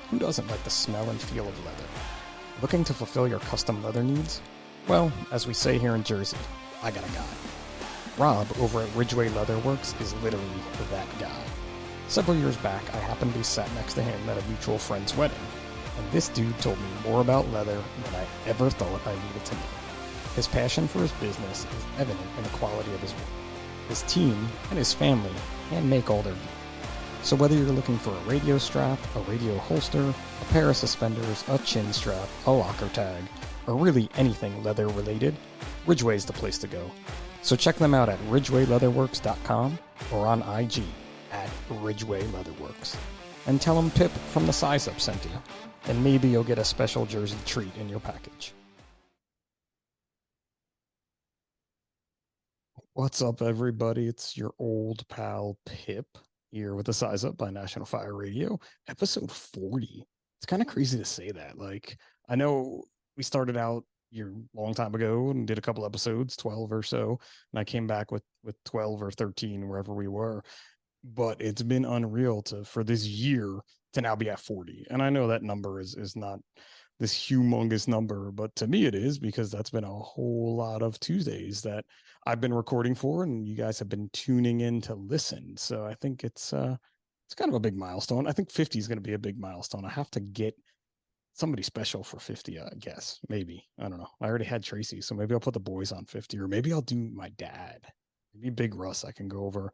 Who doesn't like the smell and feel of leather? Looking to fulfill your custom leather needs? Well, as we say here in Jersey, I got a guy. Rob over at Ridgeway Leatherworks is literally that guy. Several years back, I happened to be sat next to him at a mutual friend's wedding, and this dude told me more about leather than I ever thought I needed to know. His passion for his business is evident in the quality of his work. His team and his family hand make all their gear. So whether you're looking for a radio strap, a radio holster, a pair of suspenders, a chin strap, a locker tag, or really anything leather related, Ridgeway's the place to go. So check them out at ridgewayleatherworks.com or on IG at Ridgeway Leatherworks. And tell them Pip from the Size Up sent you, and maybe you'll get a special Jersey treat in your package. What's up, everybody? It's your old pal Pip here with the Size Up by National Fire Radio, episode 40. It's kind of crazy to say that. Like, I know we started out a long time ago and did a couple episodes, 12 or so, and I came back with 12 or 13, wherever we were. But it's been unreal for this year to now be at 40. And I know that number is not this humongous number, but to me it is, because that's been a whole lot of Tuesdays that I've been recording for, and you guys have been tuning in to listen. So I think it's kind of a big milestone. I think 50 is going to be a big milestone. I have to get somebody special for 50, I guess. Maybe. I don't know. I already had Tracy, so maybe I'll put the boys on 50, or maybe I'll do my dad. Maybe Big Russ. I can go over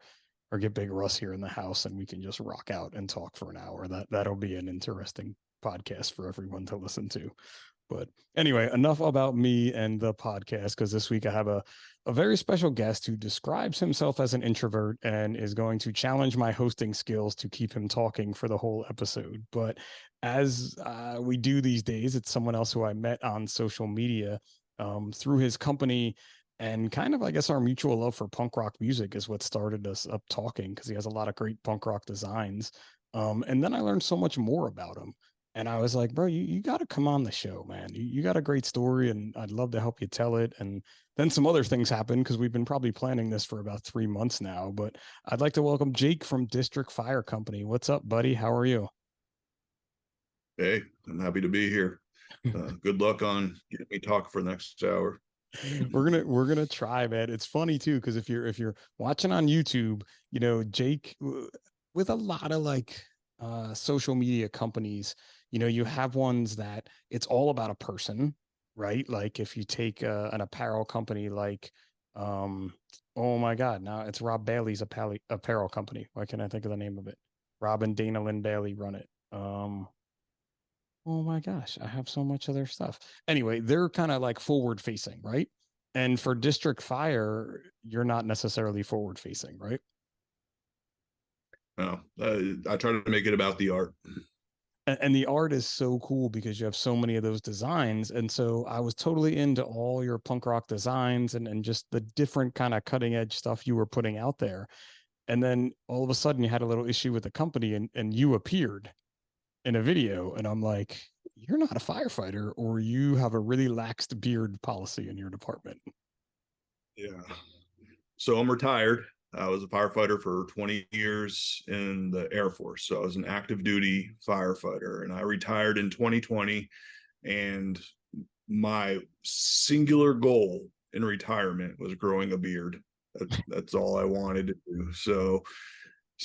or get Big Russ here in the house and we can just rock out and talk for an hour. That'll be an interesting podcast for everyone to listen to. But anyway, enough about me and the podcast, because this week I have a very special guest who describes himself as an introvert and is going to challenge my hosting skills to keep him talking for the whole episode. But as we do these days, it's someone else who I met on social media through his company. And kind of, I guess, our mutual love for punk rock music is what started us up talking, because he has a lot of great punk rock designs. And then I learned so much more about him. And I was like, bro, you got to come on the show, man. You got a great story, and I'd love to help you tell it. And then some other things happened, because we've been probably planning this for about 3 months now. But I'd like to welcome Jake from District Fire Company. What's up, buddy? How are you? Hey, I'm happy to be here. Good luck on getting me talk for the next hour. We're gonna try, man. It's funny too, because if you're watching on YouTube, Jake, with a lot of like social media companies, you have ones that it's all about a person, right? Like if you take an apparel company like oh my god, now it's Rob Bailey's apparel company. Why can't I think of the name of it? Rob and Dana Lynn Bailey run it. Oh my gosh, I have so much of their stuff. Anyway, they're kind of like forward facing, right? And for District Fire, you're not necessarily forward facing, right? No, I try to make it about the art. And the art is so cool because you have so many of those designs. And so I was totally into all your punk rock designs and just the different kind of cutting edge stuff you were putting out there. And then all of a sudden you had a little issue with the company, and you appeared in a video, and I'm like, you're not a firefighter, or you have a really laxed beard policy in your department. Yeah. So I'm retired. I was a firefighter for 20 years in the Air Force. So I was an active duty firefighter, and I retired in 2020. And my singular goal in retirement was growing a beard. That's all I wanted to do. So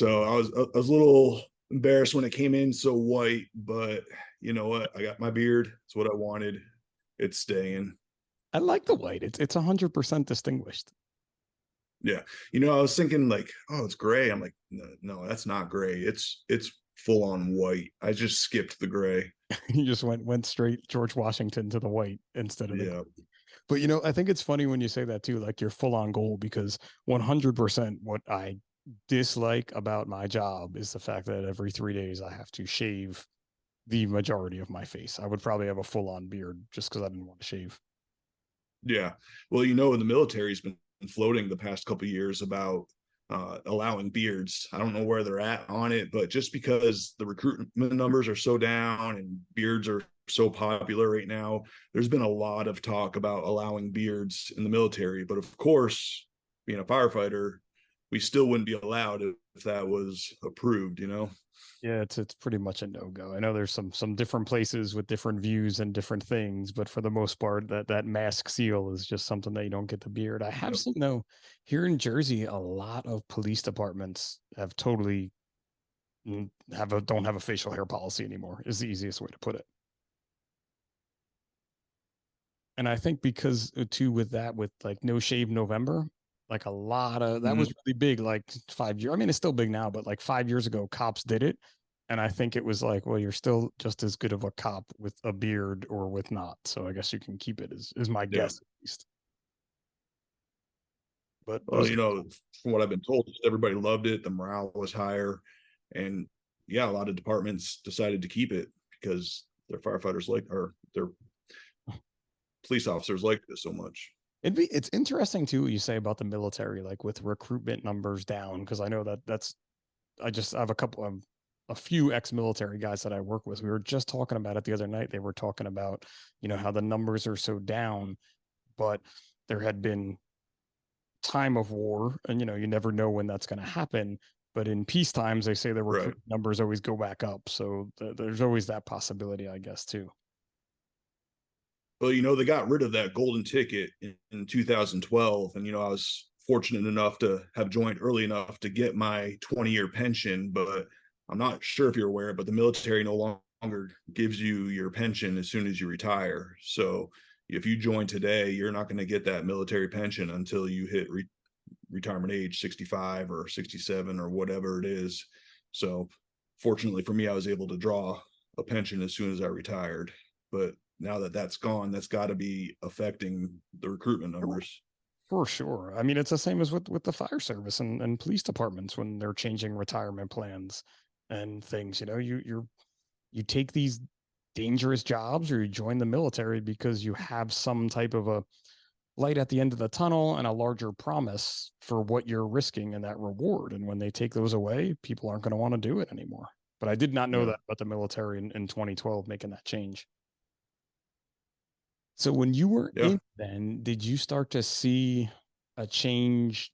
I was a little embarrassed when it came in so white, but you know what? I got my beard. It's what I wanted. It's staying. I like the white. It's 100% distinguished. Yeah. I was thinking like, oh, it's gray. I'm like, no, that's not gray. It's full on white. I just skipped the gray. You just went straight George Washington to the white instead of the. Yeah. But I think it's funny when you say that too, like you're full on gold, because 100% what I dislike about my job is the fact that every 3 days I have to shave the majority of my face. I would probably have a full on beard just because I didn't want to shave. Yeah. Well, the military's been floating the past couple of years about allowing beards. I don't know where they're at on it, but just because the recruitment numbers are so down and beards are so popular right now, there's been a lot of talk about allowing beards in the military. But of course, being a firefighter, we still wouldn't be allowed if that was approved, you know? Yeah, it's pretty much a no-go. I know there's some different places with different views and different things, but for the most part, that mask seal is just something that you don't get the beard. I have Yep. seen though here in Jersey, a lot of police departments have totally don't have a facial hair policy anymore, is the easiest way to put it. And I think because too with that with like No Shave November, like a lot of that Mhm. was really big like 5 years. I mean, it's still big now, but like 5 years ago, cops did it. And I think it was like, well, you're still just as good of a cop with a beard or with not. So I guess you can keep it is my Yeah. guess at least. But Well, those you know, from what I've been told, everybody loved it. The morale was higher. And yeah, a lot of departments decided to keep it because their firefighters like, or their police officers like this so much. it's interesting too what you say about the military, like with recruitment numbers down, because I know that's I have a few ex-military guys that I work with. We were just talking about it the other night. They were talking about, how the numbers are so down, but there had been time of war, and you never know when that's going to happen. But in peace times, they say the Right. recruit numbers always go back up. So there's always that possibility, I guess, too. Well, you know, they got rid of that golden ticket in 2012. And, you know, I was fortunate enough to have joined early enough to get my 20-year pension. But I'm not sure if you're aware, but the military no longer gives you your pension as soon as you retire. So if you join today, you're not going to get that military pension until you hit retirement age 65 or 67 or whatever it is. So fortunately for me, I was able to draw a pension as soon as I retired. But now that that's gone, that's got to be affecting the recruitment numbers. For sure. I mean, it's the same as with the fire service and police departments when they're changing retirement plans and things. You take these dangerous jobs or you join the military because you have some type of a light at the end of the tunnel and a larger promise for what you're risking and that reward. And when they take those away, people aren't going to want to do it anymore. But I did not know Yeah. that about the military in 2012 making that change. So when you were Yeah. in then, did you start to see a change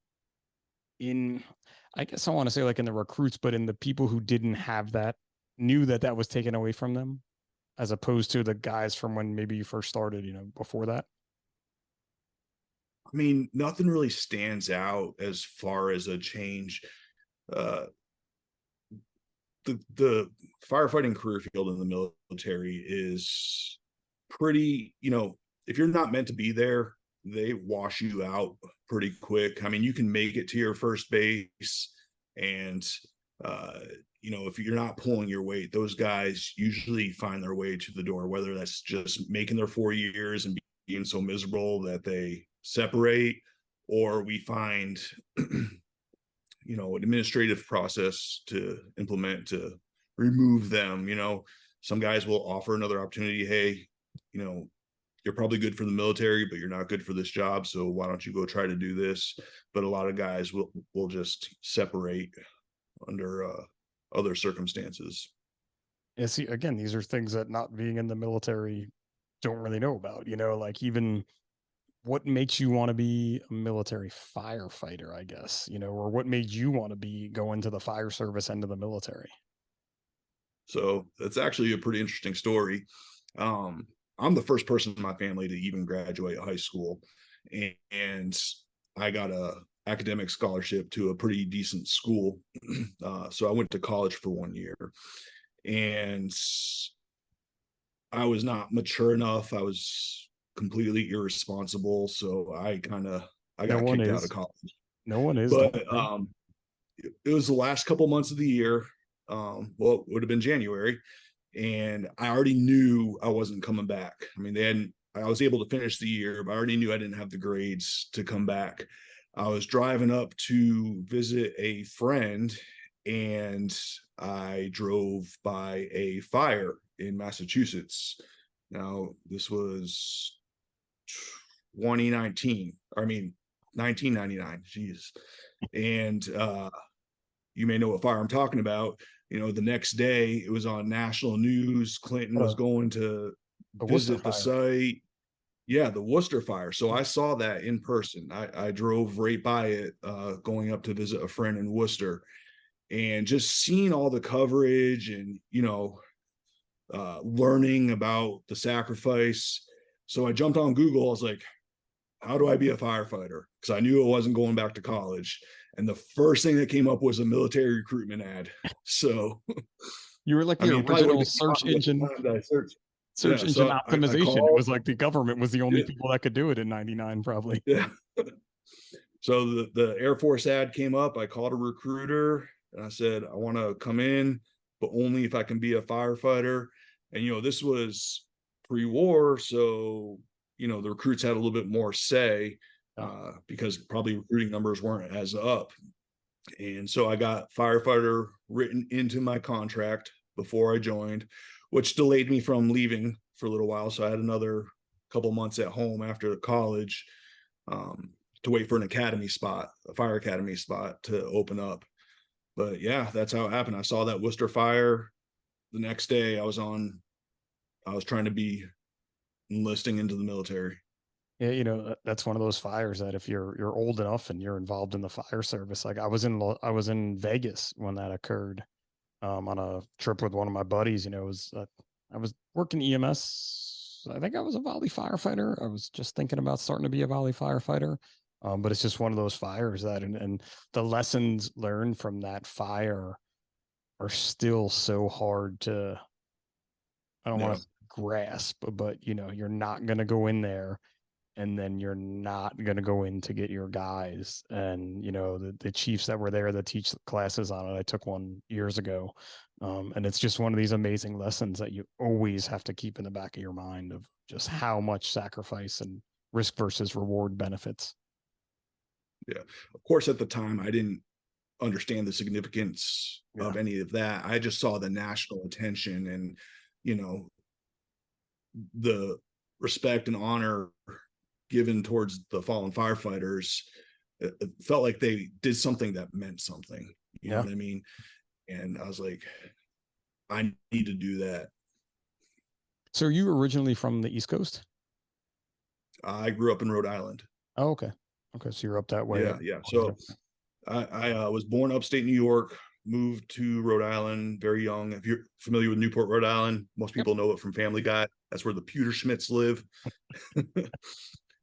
in, I guess I want to say like in the recruits, but in the people who didn't have that, knew that that was taken away from them, as opposed to the guys from when maybe you first started, before that? I mean, nothing really stands out as far as a change. Uh, the firefighting career field in the military is pretty, you know, if you're not meant to be there, they wash you out pretty quick. I mean, you can make it to your first base and uh you know, if you're not pulling your weight, those guys usually find their way to the door, whether that's just making their 4 years and being so miserable that they separate, or we find you know, an administrative process to implement to remove them. You know, some guys will offer another opportunity. Hey, you know, you're probably good for the military, but you're not good for this job, so why don't you go try to do this? But a lot of guys will just separate under other circumstances. Yeah, see, again, these are things that not being in the military don't really know about, like even what makes you want to be a military firefighter, I guess, or what made you want to be go into the fire service end of the military? So that's actually a pretty interesting story. Um, I'm the first person in my family to even graduate high school, and I got a academic scholarship to a pretty decent school. So I went to college for 1 year, and I was not mature enough. I was completely irresponsible, so I No got one kicked out of is. college. No one is, don't But worry. it was the last couple months of the year. Well, it would have been January, and I already knew I wasn't coming back. I mean, they hadn't. I was able to finish the year, but I already knew I didn't have the grades to come back. I was driving up to visit a friend, and I drove by a fire in Massachusetts. Now, this was 2019. I mean, 1999. Jeez. And you may know what fire I'm talking about. You know, the next day it was on national news. Clinton What was going to a Worcester visit the fire. site. Yeah, the Worcester fire. So I saw that in person. I drove right by it, going up to visit a friend in Worcester, and just seeing all the coverage and, learning about the sacrifice. So I jumped on Google. I was like, how do I be a firefighter? Because I knew I wasn't going back to college. And the first thing that came up was a military recruitment ad. So, You were like I the mean, it probably would original have been common at the time that I searched. search Yeah. engine So I optimization. It called. was like the government was the only Yeah. people that could do it in 99, probably. Yeah. So the Air Force ad came up. I called a recruiter and I said, I want to come in, but only if I can be a firefighter. And, this was pre-war. So, the recruits had a little bit more say, Yeah. because probably recruiting numbers weren't as up. And so I got firefighter written into my contract before I joined, which delayed me from leaving for a little while. So I had another couple months at home after college, um, to wait for an academy spot, a fire academy spot to open up. But yeah, that's how it happened. I saw that Worcester fire. The next day I was trying to be enlisting into the military. Yeah, that's one of those fires that if you're old enough and you're involved in the fire service, like I was in Vegas when that occurred, on a trip with one of my buddies. I was working EMS. I think I was a volley firefighter. I was just thinking about starting to be a volley firefighter. But it's just one of those fires that, and the lessons learned from that fire are still so hard to, I don't want Yeah. to grasp, but you're not going to go in there and then you're not going to go in to get your guys. And, the chiefs that were there that teach classes on it, I took one years ago. And it's just one of these amazing lessons that you always have to keep in the back of your mind of just how much sacrifice and risk versus reward benefits. Yeah. Of course, at the time, I didn't understand the significance Yeah. of any of that. I just saw the national attention and, you know, the respect and honor given towards the fallen firefighters. It felt like they did something that meant something. You know Yeah. what I mean? And I was like, I need to do that. So are you originally from the East Coast? I grew up in Rhode Island. Oh, okay. Okay. So you're up that way. Yeah, yeah. So I was born upstate New York, moved to Rhode Island very young. If you're familiar with Newport, Rhode Island, most Yep. people know it from Family Guy. That's where the Pewter Schmidts live.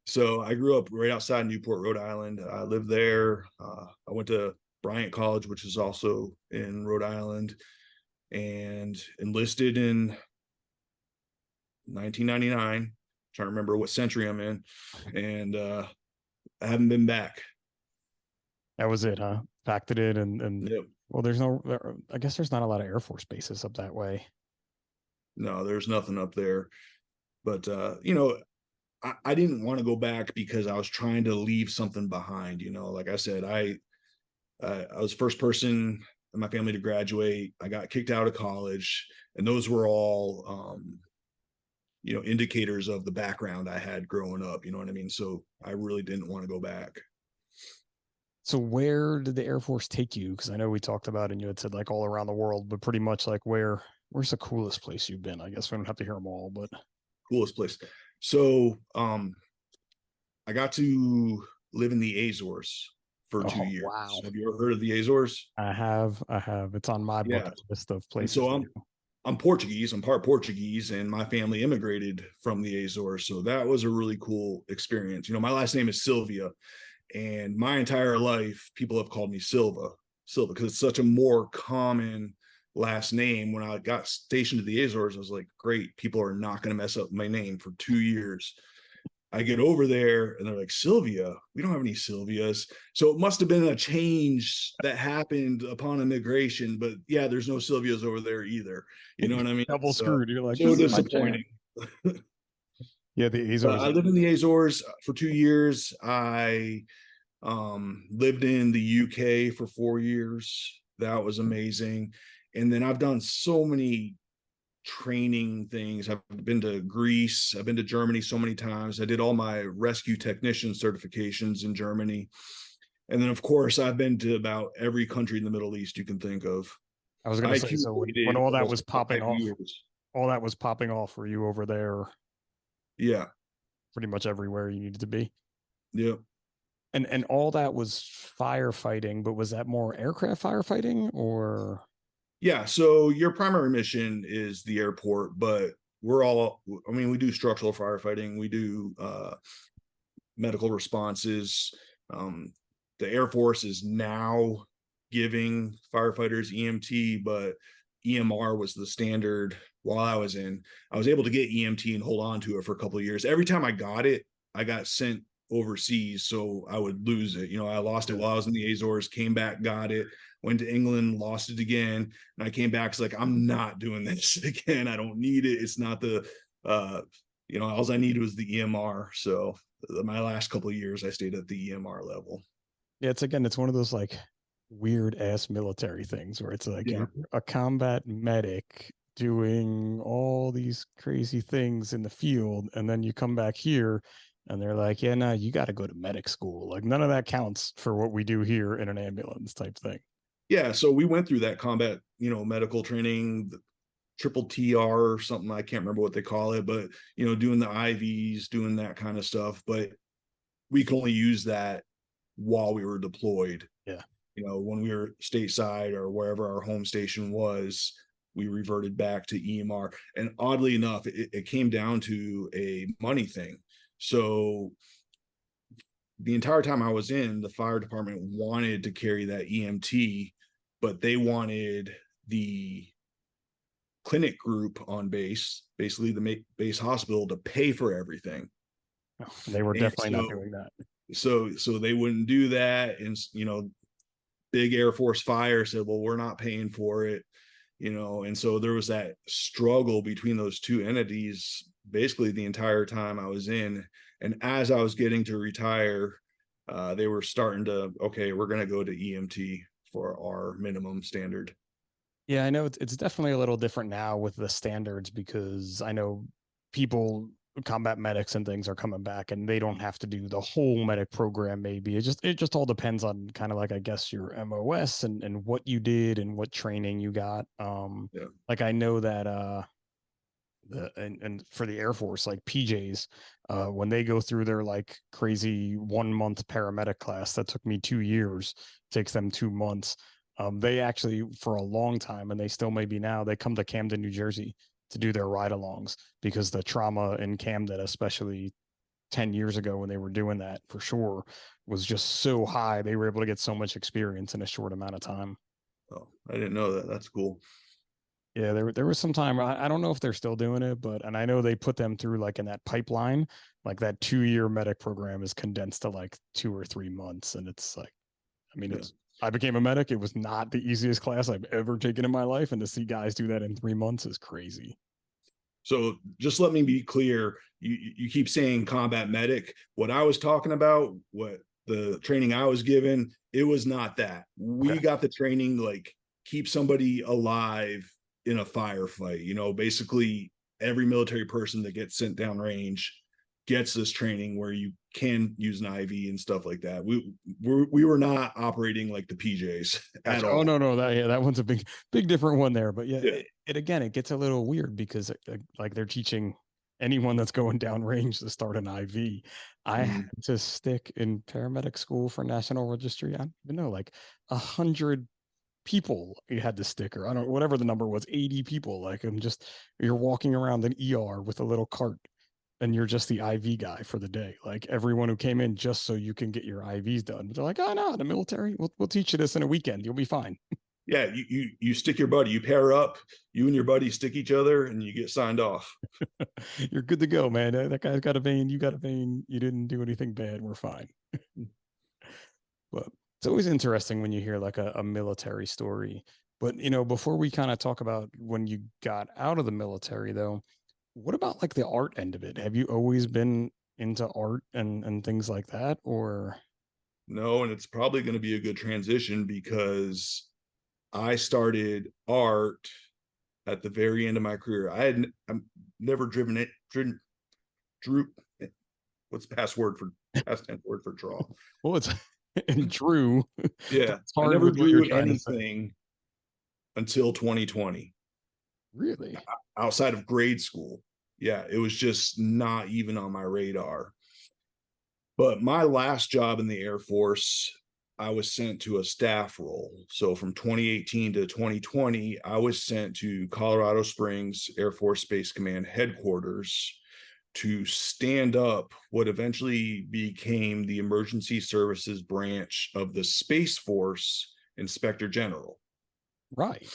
So I grew up right outside Newport, Rhode Island. I lived there. I went to Bryant College, which is also in Rhode Island, and enlisted in 1999. Trying to remember what century I'm in, and I haven't been back. That was it, huh? Packed it in, and Yep. well, I guess there's not a lot of Air Force bases up that way. No, there's nothing up there. But I didn't want to go back because I was trying to leave something behind. Like I said, I was the first person in my family to graduate. I got kicked out of college, and those were all indicators of the background I had growing up. You know what I mean? So I really didn't want to go back. So where did the Air Force take you? Because I know we talked about it and you had said like all around the world, but pretty much like where's the coolest place you've been? I guess we don't have to hear them all, but Coolest place. So I got to live in the Azores for 2 years. wow. Have you ever heard of the Azores? I have. It's on my Yeah. bucket list of And places so to do. I'm Portuguese. I'm part Portuguese, and my family immigrated from the Azores. So that was a really cool experience. My last name is Sylvia, and my entire life, people have called me Silva, because it's such a more common last name. When I got stationed to the Azores, I was like, great, people are not going to mess up my name for 2 years. I get over there and they're like, Sylvia, we don't have any Sylvias. So it must have been a change that happened upon immigration. But yeah, there's no Sylvias over there either. You know what I mean? Double So, screwed. You're like, so this is my chance. disappointing. Yeah, the But Azores. I lived in the Azores for 2 years. I lived in the UK for 4 years. That was amazing. And then I've done so many training things. I've been to Greece. I've been to Germany so many times. I did all my rescue technician certifications in Germany. And then, of course, I've been to about every country in the Middle East you can think of. I was gonna I say, so when accumulated all that was almost popping 5 off, years. all that was popping off, were you over there? Yeah. pretty much everywhere you needed to be. Yeah. And all that was firefighting, but was that more aircraft firefighting or? Yeah. So your primary mission is the airport, but I mean, we do structural firefighting, we do medical responses. Um, the Air Force is now giving firefighters EMT, but EMR was the standard while I was in. I was able to get EMT and hold on to it for a couple of years. Every time I got it, I got sent overseas, so I would lose it. I lost it Yeah. while I was in the Azores, came back, got it, went to England, lost it again, and I came back. It's like, I'm not doing this again. I don't need it. It's not the all I needed was the EMR. So my last couple of years, I stayed at the EMR level. Yeah, it's one of those like weird ass military things where it's like Yeah. you're a combat medic doing all these crazy things in the field, and then you come back here and they're like, yeah, no, you got to go to medic school. Like none of that counts for what we do here in an ambulance type thing. Yeah. So we went through that combat, medical training, the triple TR or something. I can't remember what they call it, but, doing the IVs, doing that kind of stuff. But we could only use that while we were deployed. Yeah. When we were stateside or wherever our home station was, we reverted back to EMR. And oddly enough, it came down to a money thing. So the entire time I was in, the fire department wanted to carry that EMT, but they wanted the clinic group on base, basically the base hospital, to pay for everything. Oh, they were And definitely not doing that. so they wouldn't do that. And big Air Force Fire said, well, we're not paying for it. And so there was that struggle between those two entities basically the entire time I was in. And as I was getting to retire, they were starting to, okay, we're going to go to EMT for our minimum standard. Yeah, I know it's definitely a little different now with the standards because I know people, combat medics and things are coming back and they don't have to do the whole medic program maybe. It just all depends on kind of like I guess your MOS and what you did and what training you got. Yeah. Like I know that and for the Air Force, like PJs, when they go through their like crazy 1 month paramedic class that took me 2 years, takes them 2 months. They actually, for a long time, and they still maybe now, they come to Camden, New Jersey to do their ride alongs because the trauma in Camden, especially 10 years ago when they were doing that for sure, was just so high. They were able to get so much experience in a short amount of time. Oh, I didn't know that. That's cool. Yeah, there was some time. I don't know if they're still doing it, but and I know they put them through like in that pipeline, like that 2 year medic program is condensed to like 2 or 3 months. And it's like, I mean, Yeah. it's I became a medic. It was not the easiest class I've ever taken in my life. And to see guys do that in 3 months is crazy. So just let me be clear. You keep saying combat medic. What I was talking about, what the training I was given, it was not that. We Okay. got the training like keep somebody alive in a firefight. Basically every military person that gets sent downrange gets this training where you can use an IV and stuff like that. We were not operating like the PJs at Gotcha. Oh all. no, that yeah, that one's a big different one there. But yeah, Yeah. it again, it gets a little weird because like they're teaching anyone that's going down range to start an IV. I had Mm. to stick in paramedic school for national registry. I don't even know, like 100 people you had to stick, or I don't whatever the number was, 80 people. Like you're walking around an ER with a little cart and you're just the IV guy for the day. Like everyone who came in just so you can get your IVs done. But they're like, oh no, the military, we'll teach you this in a weekend. You'll be fine. Yeah, you stick your buddy, you pair up, you and your buddy stick each other, and you get signed off. You're good to go, man. That guy's got a vein. You got a vein. You didn't do anything bad. We're fine. But it's always interesting when you hear like a military story. But before we kind of talk about when you got out of the military, though, what about like the art end of it? Have you always been into art and things like that, or? No, and it's probably going to be a good transition because I started art at the very end of my career. I'm never driven it, drew. What's past word for past tense word for draw? Well, it's and Drew. Yeah, That's I hard never with what you're drew trying to say. anything until 2020 Really? outside of grade school. Yeah, it was just not even on my radar. But my last job in the Air Force, I was sent to a staff role. So from 2018 to 2020, I was sent to Colorado Springs Air Force Space Command headquarters to stand up what eventually became the emergency services branch of the Space Force Inspector General. Right.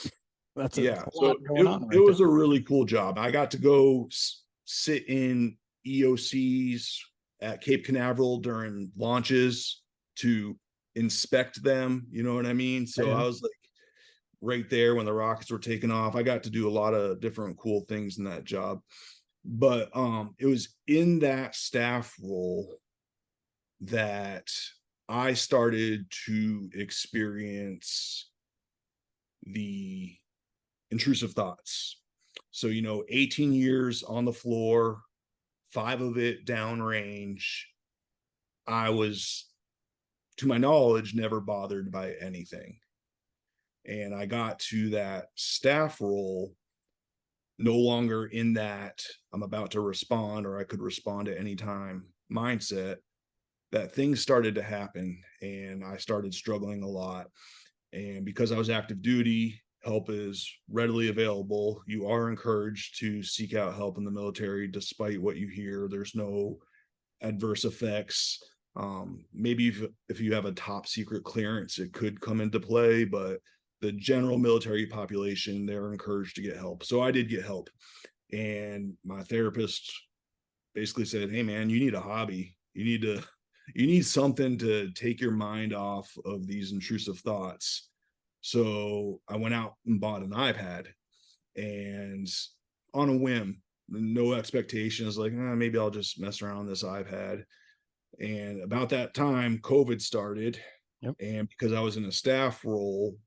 That's Yeah, a lot so going on it right there. was a really cool job. I got to go sit in EOCs at Cape Canaveral during launches to inspect them. You know what I mean? So Yeah. I was like right there when the rockets were taking off. I got to do a lot of different cool things in that job. But it was in that staff role that I started to experience the intrusive thoughts. So, 18 years on the floor, 5 of it downrange. I was, to my knowledge, never bothered by anything. And I got to that staff role no longer in that I'm about to respond or I could respond at any time mindset, that things started to happen and I started struggling a lot. And because I was active duty, help is readily available. You are encouraged to seek out help in the military despite what you hear. There's no adverse effects. Maybe if you have a top secret clearance, it could come into play, but the general military population, they're encouraged to get help. So I did get help. And my therapist basically said, "Hey man, you need a hobby. You need something to take your mind off of these intrusive thoughts." So I went out and bought an iPad, and on a whim, no expectations, like maybe I'll just mess around with this iPad. And about that time, COVID started, Yep. and because I was in a staff role,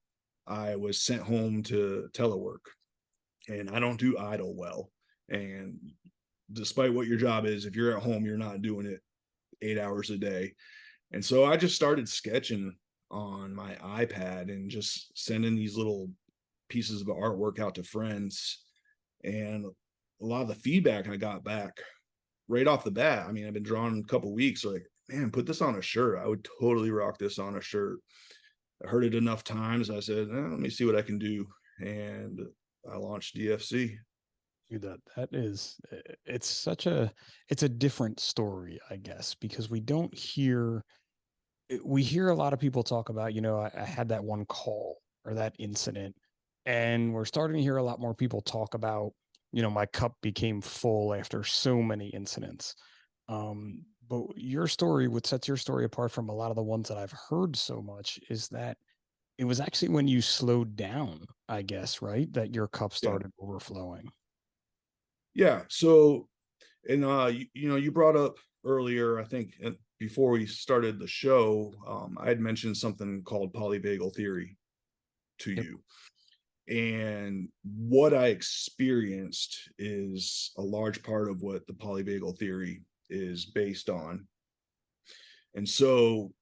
I was sent home to telework, and I don't do idle well. And despite what your job is, if you're at home, you're not doing it 8 hours a day. And so I just started sketching on my iPad and just sending these little pieces of artwork out to friends. And a lot of the feedback I got back right off the bat, I mean, I've been drawing a couple weeks, like, man, put this on a shirt. I would totally rock this on a shirt. I heard it enough times. I said, let me see what I can do. And I launched DFC. Dude, that is it's such a it's a different story, I guess, because we hear a lot of people talk about, I had that one call or that incident, and we're starting to hear a lot more people talk about, my cup became full after so many incidents. But your story, what sets your story apart from a lot of the ones that I've heard so much is that it was actually when you slowed down, I guess, right? That your cup Yeah. started overflowing. Yeah. So, and you brought up earlier, I think before we started the show, I had mentioned something called polyvagal theory to Yep. you. And what I experienced is a large part of what the polyvagal theory is based on. And so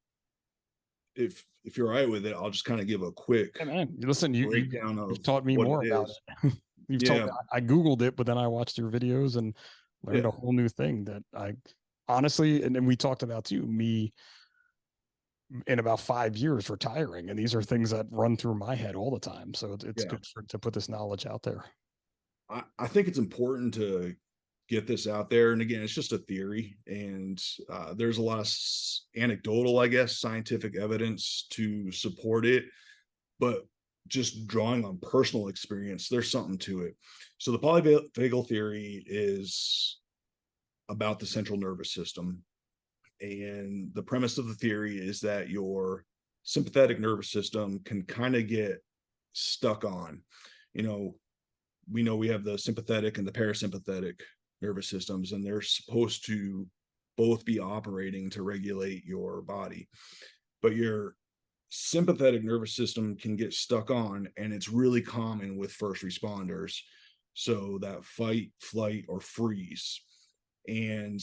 if you're all right with it, I'll just kind of give a quick Hey man, listen, breakdown you've of taught me what more it about is. it. You've told Yeah. me I Googled it, but then I watched your videos and learned a Yeah. whole new thing that I honestly, and then we talked about too, me in about 5 years retiring. And these are things that run through my head all the time. So it's Yeah. good to put this knowledge out there. I think it's important to get this out there. And again, it's just a theory, and there's a lot of anecdotal, I guess, scientific evidence to support it. But just drawing on personal experience, there's something to it. So the polyvagal theory is about the central nervous system. And the premise of the theory is that your sympathetic nervous system can kind of get stuck on. You know, we know we have the sympathetic and the parasympathetic nervous systems, and they're supposed to both be operating to regulate your body. But your sympathetic nervous system can get stuck on, and it's really common with first responders. So that fight, flight, or freeze. And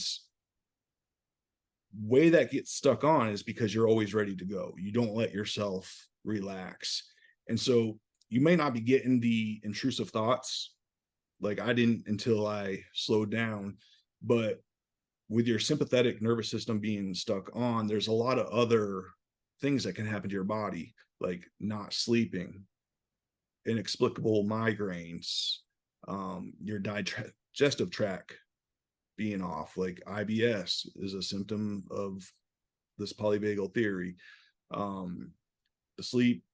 way that gets stuck on is because you're always ready to go. You don't let yourself relax. And so you may not be getting the intrusive thoughts, Like I didn't until I slowed down. But with your sympathetic nervous system being stuck on, there's a lot of other things that can happen to your body, like not sleeping, inexplicable migraines, your digestive tract being off, like IBS is a symptom of this polyvagal theory. Um, the sleep,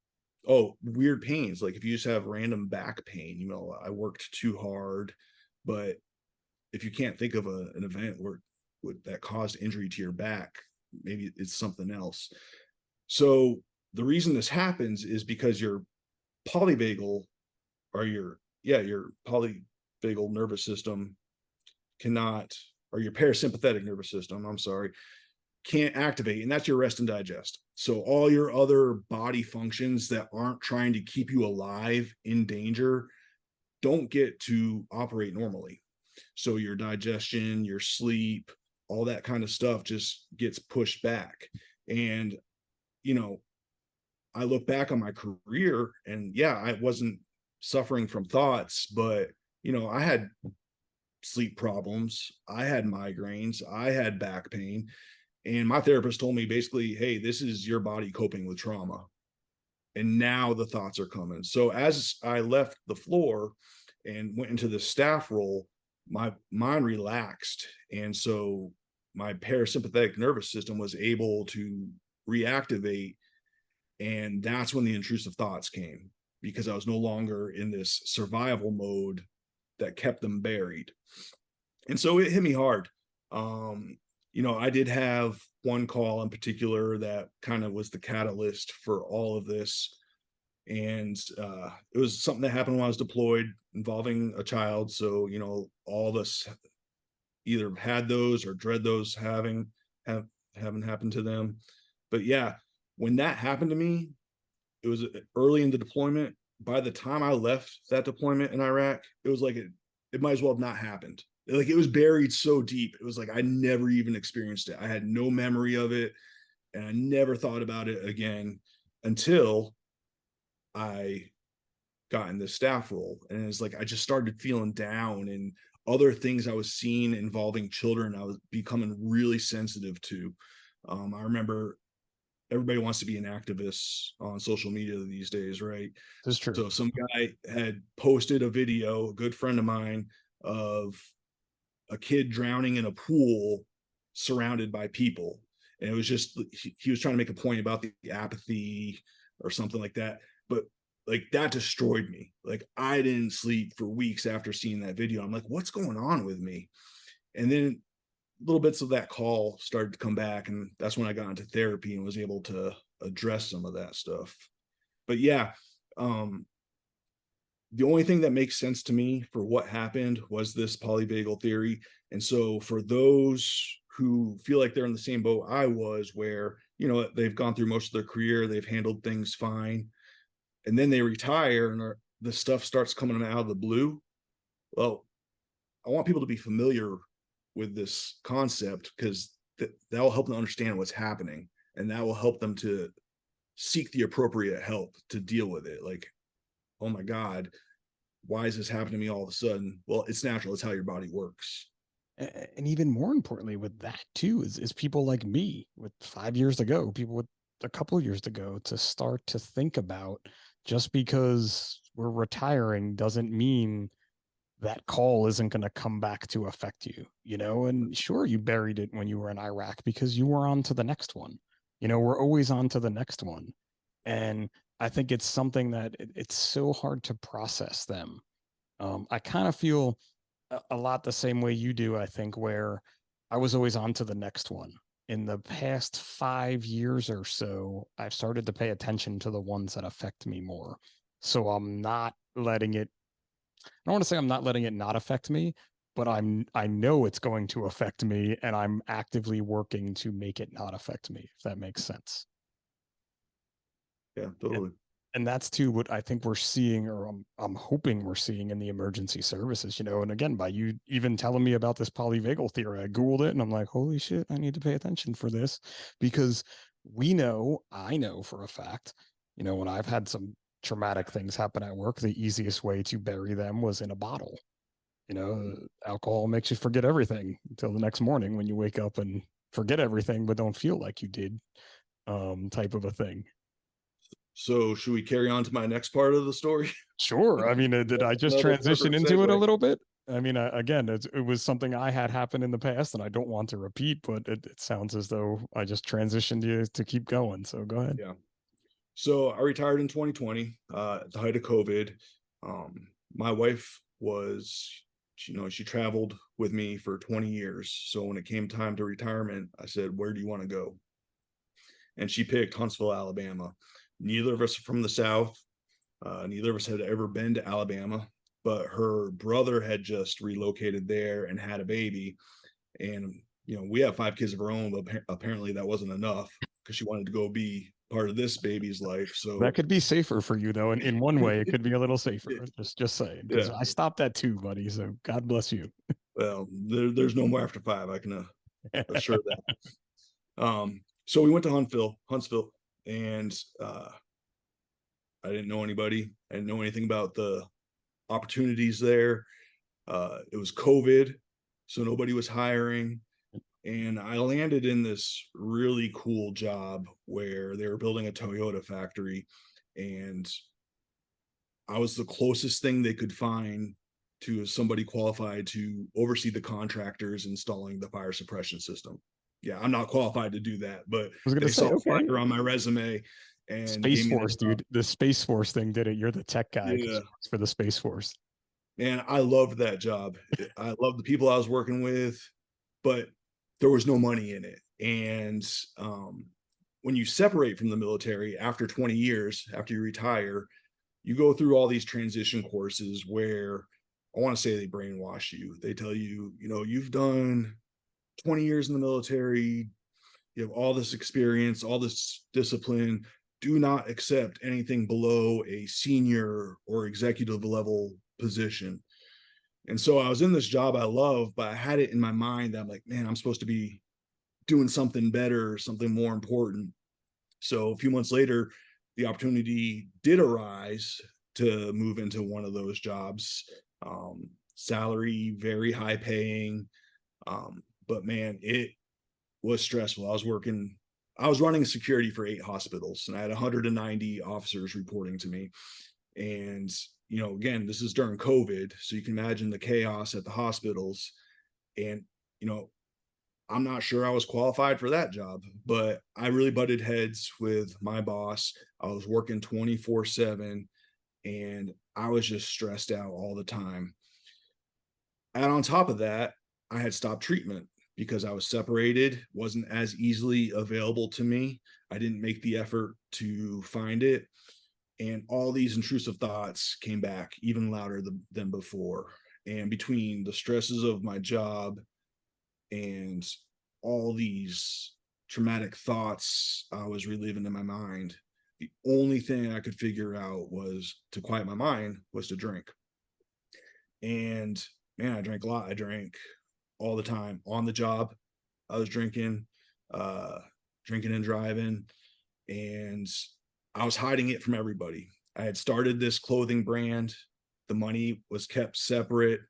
oh, weird pains. Like if you just have random back pain, you know, I worked too hard, but if you can't think of an event where that caused injury to your back, maybe it's something else. So the reason this happens is because your polyvagal or your polyvagal nervous system cannot, or your parasympathetic nervous system, I'm sorry, can't activate, and that's your rest and digest. So all your other body functions that aren't trying to keep you alive in danger don't get to operate normally. So your digestion, your sleep, all that kind of stuff just gets pushed back. And you know, I look back on my career and yeah, I wasn't suffering from thoughts, but you know, I had sleep problems, I had migraines, I had back pain, and my therapist told me basically, hey, this is your body coping with trauma. And now the thoughts are coming. So as I left the floor and went into the staff role, my mind relaxed. And so my parasympathetic nervous system was able to reactivate. And that's when the intrusive thoughts came because I was no longer in this survival mode that kept them buried. And so it hit me hard. You know, I did have one call in particular that kind of was the catalyst for all of this. And it was something that happened when I was deployed involving a child. So, you know, all of us either had those or dread those haven't happened to them. But yeah, when that happened to me, it was early in the deployment. By the time I left that deployment in Iraq, it was like it might as well have not happened. Like it was buried so deep. It was like I never even experienced it. I had no memory of it, and I never thought about it again until I got in this staff role. And it's like I just started feeling down, and other things I was seeing involving children, I was becoming really sensitive to. I remember everybody wants to be an activist on social media these days, right? This is true. So some guy had posted a video, a good friend of mine, of a kid drowning in a pool surrounded by people. And it was just, he was trying to make a point about the apathy or something like that. But like that destroyed me. Like I didn't sleep for weeks after seeing that video. I'm like, what's going on with me? And then little bits of that call started to come back. And that's when I got into therapy and was able to address some of that stuff. But yeah, um, the only thing that makes sense to me for what happened was this polyvagal theory. And so for those who feel like they're in the same boat I was, where, you know, they've gone through most of their career, they've handled things fine, and then they retire and the stuff starts coming out of the blue. Well, I want people to be familiar with this concept because that will help them understand what's happening, and that will help them to seek the appropriate help to deal with it. Like, oh my God, why is this happening to me all of a sudden? Well, it's natural. It's how your body works. And even more importantly with that too is people like me with 5 years ago, people with a couple years ago to start to think about, just because we're retiring doesn't mean that call isn't going to come back to affect you, you know? And sure, you buried it when you were in Iraq because you were on to the next one. You know, we're always on to the next one. And I think it's something that it's so hard to process them. I kind of feel a lot the same way you do, I think, where I was always on to the next one. In the past 5 years or so, I've started to pay attention to the ones that affect me more. So I'm not letting it, I don't want to say I'm not letting it not affect me, but I know it's going to affect me and I'm actively working to make it not affect me, if that makes sense. Yeah, And totally. and that's too what I think we're seeing, or I'm hoping we're seeing in the emergency services, you know. And again, by you even telling me about this polyvagal theory, I Googled it and I'm like, holy shit, I need to pay attention for this, because I know for a fact, you know, when I've had some traumatic things happen at work, the easiest way to bury them was in a bottle. You know, alcohol makes you forget everything until the next morning when you wake up and forget everything, but don't feel like you did, type of a thing. So should we carry on to my next part of the story? Sure. I mean, did I just Another transition perfect into it a segue. little bit? I mean, again, it was something I had happen in the past, and I don't want to repeat, but it sounds as though I just transitioned you to keep going. So go ahead. Yeah. So I retired in 2020 at the height of COVID. My wife was, she traveled with me for 20 years. So when it came time to retirement, I said, "Where do you want to go?" And she picked Huntsville, Alabama. Neither of us are from the South. Neither of us had ever been to Alabama, but her brother had just relocated there and had a baby. And, we have 5 kids of our own, but apparently that wasn't enough because she wanted to go be part of this baby's life. That So, could be safer for you, though. And in one way, it could be a little safer. Just saying, because yeah, I stopped that too, buddy. So God bless you. well, there's no more after 5. I can assure that. So we went to Huntsville, and I didn't know anybody. I didn't know anything about the opportunities there. It was COVID, so nobody was hiring. And I landed in this really cool job where they were building a Toyota factory. And I was the closest thing they could find to somebody qualified to oversee the contractors installing the fire suppression system. Yeah, I'm not qualified to do that, but Was gonna they say, saw okay, fire on my resume and Space gave me the Force, job. dude. The Space Force thing did it. You're the tech guy because Yeah, you works for the Space Force. man, I loved that job. I loved the people I was working with, but there was no money in it. And when you separate from the military after 20 years, after you retire, you go through all these transition courses where I want to say they brainwash you. They tell you, you've done 20 years in the military, you have all this experience, all this discipline. Do not accept anything below a senior or executive level position. And so I was in this job I love, but I had it in my mind that I'm like, man, I'm supposed to be doing something better, something more important. So a few months later, the opportunity did arise to move into one of those jobs. Salary, very high paying. But man, it was stressful. I was running security for 8 hospitals and I had 190 officers reporting to me. And, again, this is during COVID. So you can imagine the chaos at the hospitals. And, you know, I'm not sure I was qualified for that job, but I really butted heads with my boss. I was working 24/7 and I was just stressed out all the time. And on top of that, I had stopped treatment because I was separated, wasn't as easily available to me. I didn't make the effort to find it. And all these intrusive thoughts came back even louder than before. And between the stresses of my job and all these traumatic thoughts I was reliving in my mind, the only thing I could figure out was to quiet my mind was to drink. And man, I drank a lot. I drank all the time on the job. I was uh, drinking and driving, and I was hiding it from everybody. I had started this clothing brand. The money was kept separate,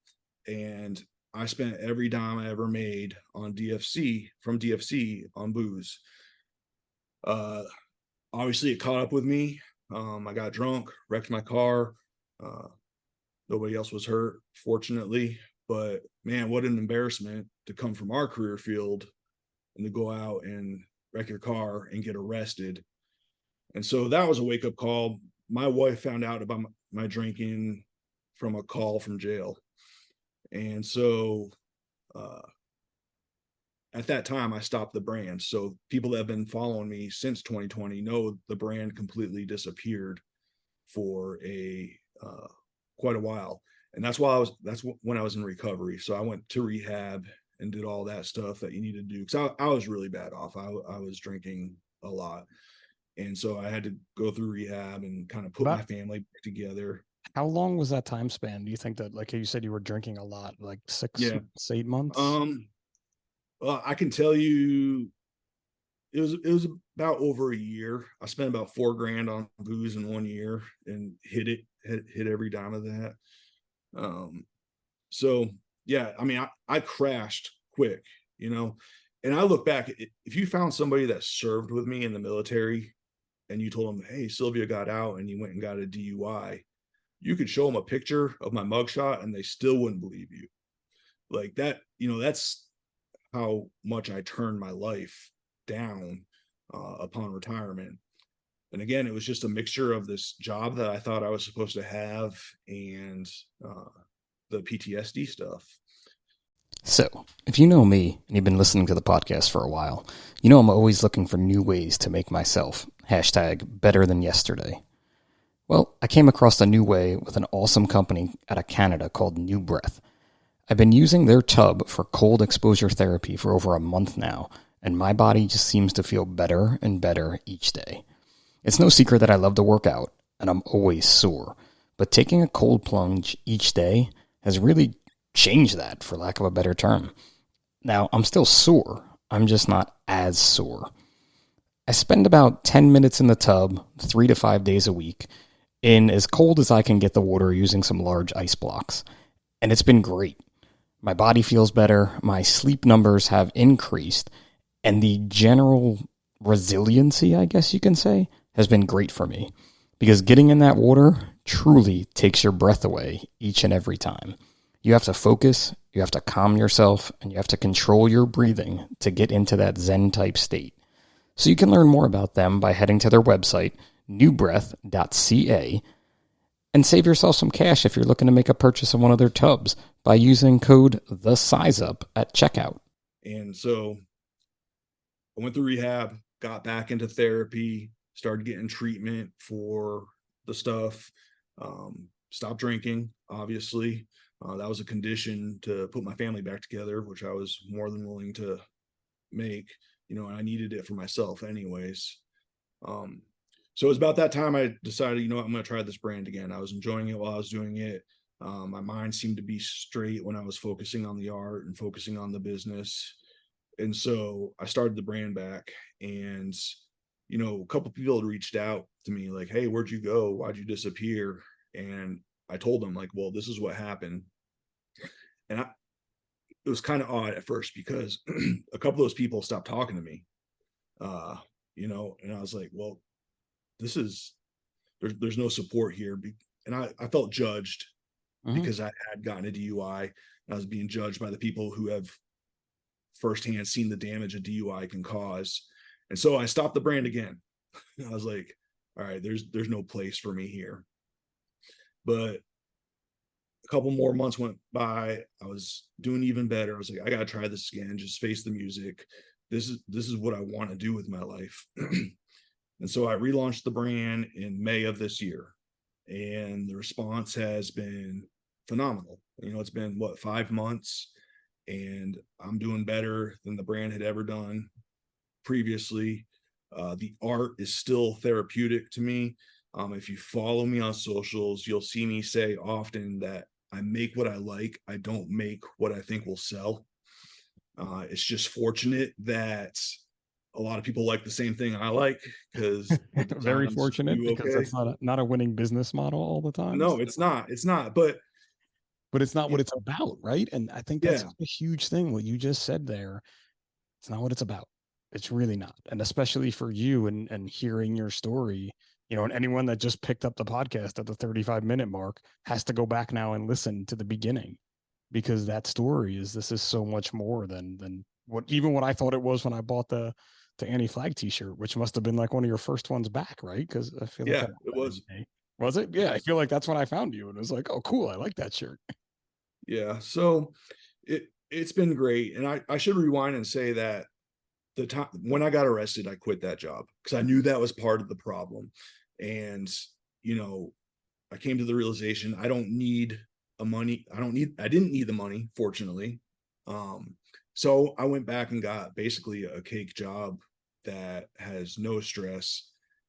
and I spent every dime I ever made on DFC on booze. Uh, Obviously, it caught up with me. I got drunk, wrecked my car. Uh, Nobody else was hurt, fortunately. But man, what an embarrassment to come from our career field and to go out and wreck your car and get arrested. And so that was a wake up call. My wife found out about my drinking from a call from jail. And so uh, at that time, I stopped the brand. So people that have been following me since 2020 know the brand completely disappeared for a quite a while. And that's when I was in recovery. So I went to rehab and did all that stuff that you need to do because I was really bad off. I was drinking a lot, and so I had to go through rehab and kind of put my About family back together. how long was that time span? Do you think that, like you said, you were drinking a lot, like six Yeah. months, 8 months? Um. Well, I can tell you, it was about over a year. I spent about 4 grand on booze in one year and hit every dime of that. Um. So yeah, I mean, I crashed quick, you know, and I look back, if you found somebody that served with me in the military and you told them, hey, Sylvia got out and you went and got a DUI, you could show them a picture of my mugshot and they still wouldn't believe you. Like that, that's how much I turned my life down upon retirement. And again, it was just a mixture of this job that I thought I was supposed to have and uh, the PTSD stuff. So, if you know me and you've been listening to the podcast for a while, you know I'm always looking for new ways to make myself #better than yesterday. Well, I came across a new way with an awesome company out of Canada called New Breath. I've been using their tub for cold exposure therapy for over a month now, and my body just seems to feel better and better each day. It's no secret that I love to work out, and I'm always sore, but taking a cold plunge each day has really changed that, for lack of a better term. Now, I'm still sore, I'm just not as sore. I spend about 10 minutes in the tub 3 to 5 days a week in as cold as I can get the water using some large ice blocks, and it's been great. My body feels better, my sleep numbers have increased, and the general resiliency, I guess you can say, has been great for me. Because getting in that water truly takes your breath away each and every time. You have to focus, you have to calm yourself, and you have to control your breathing to get into that Zen type state. So you can learn more about them by heading to their website, newbreath.ca, and save yourself some cash if you're looking to make a purchase of one of their tubs by using code THESIZEUP at checkout. And so I went through rehab, got back into therapy, started getting treatment for the stuff, stopped drinking, obviously. That was a condition to put my family back together, which I was more than willing to make, and I needed it for myself anyways. Um, so it was about that time I decided, I'm going to try this brand again. I was enjoying it while I was doing it. My mind seemed to be straight when I was focusing on the art and focusing on the business. And so I started the brand back, and a couple people had reached out to me like, hey, where'd you go? Why'd you disappear? And I told them like, well, this is what happened. And it was kind of odd at first because a couple of those people stopped talking to me. uh and I was like, well, this is there's no support here. And I felt judged Mm-hmm. because I had gotten a DUI. I was being judged by the people who have firsthand seen the damage a DUI can cause. And so I stopped the brand again. I was like, all right, there's no place for me here. But a couple more months went by. I was doing even better. I was like, I gotta try this again, just face the music. This is what I want to do with my life. And so I relaunched the brand in May of this year. And the response has been phenomenal. It's been 5 months, and I'm doing better than the brand had ever done previously. The art is still therapeutic to me. If you follow me on socials, you'll see me say often that I make what I like. I don't make what I think will sell. It's just fortunate that a lot of people like the same thing I like because the Very designs fortunate, do because okay. that's not a winning business model all the time. No, it's not. It's not. But But it's not you what it's know, about, right? And I think that's yeah, a huge thing, what you just said there. It's not what it's about. It's really not. And especially for you, and hearing your story, and anyone that just picked up the podcast at the 35-minute mark has to go back now and listen to the beginning, because that story this is so much more than what I thought it was when I bought the anti-flag t-shirt, which must have been like one of your first ones back, right? Because I feel like I yeah, bought it that was. in May. Was it? It Yeah, I was. feel like that's when I found you and it was like, oh, cool, I like that shirt. Yeah. So it's been great. And I should rewind and say that the time when I got arrested, I quit that job because I knew that was part of the problem. And, you know, I came to the realization I didn't need the money, fortunately. Um, so I went back and got basically a cake job that has no stress.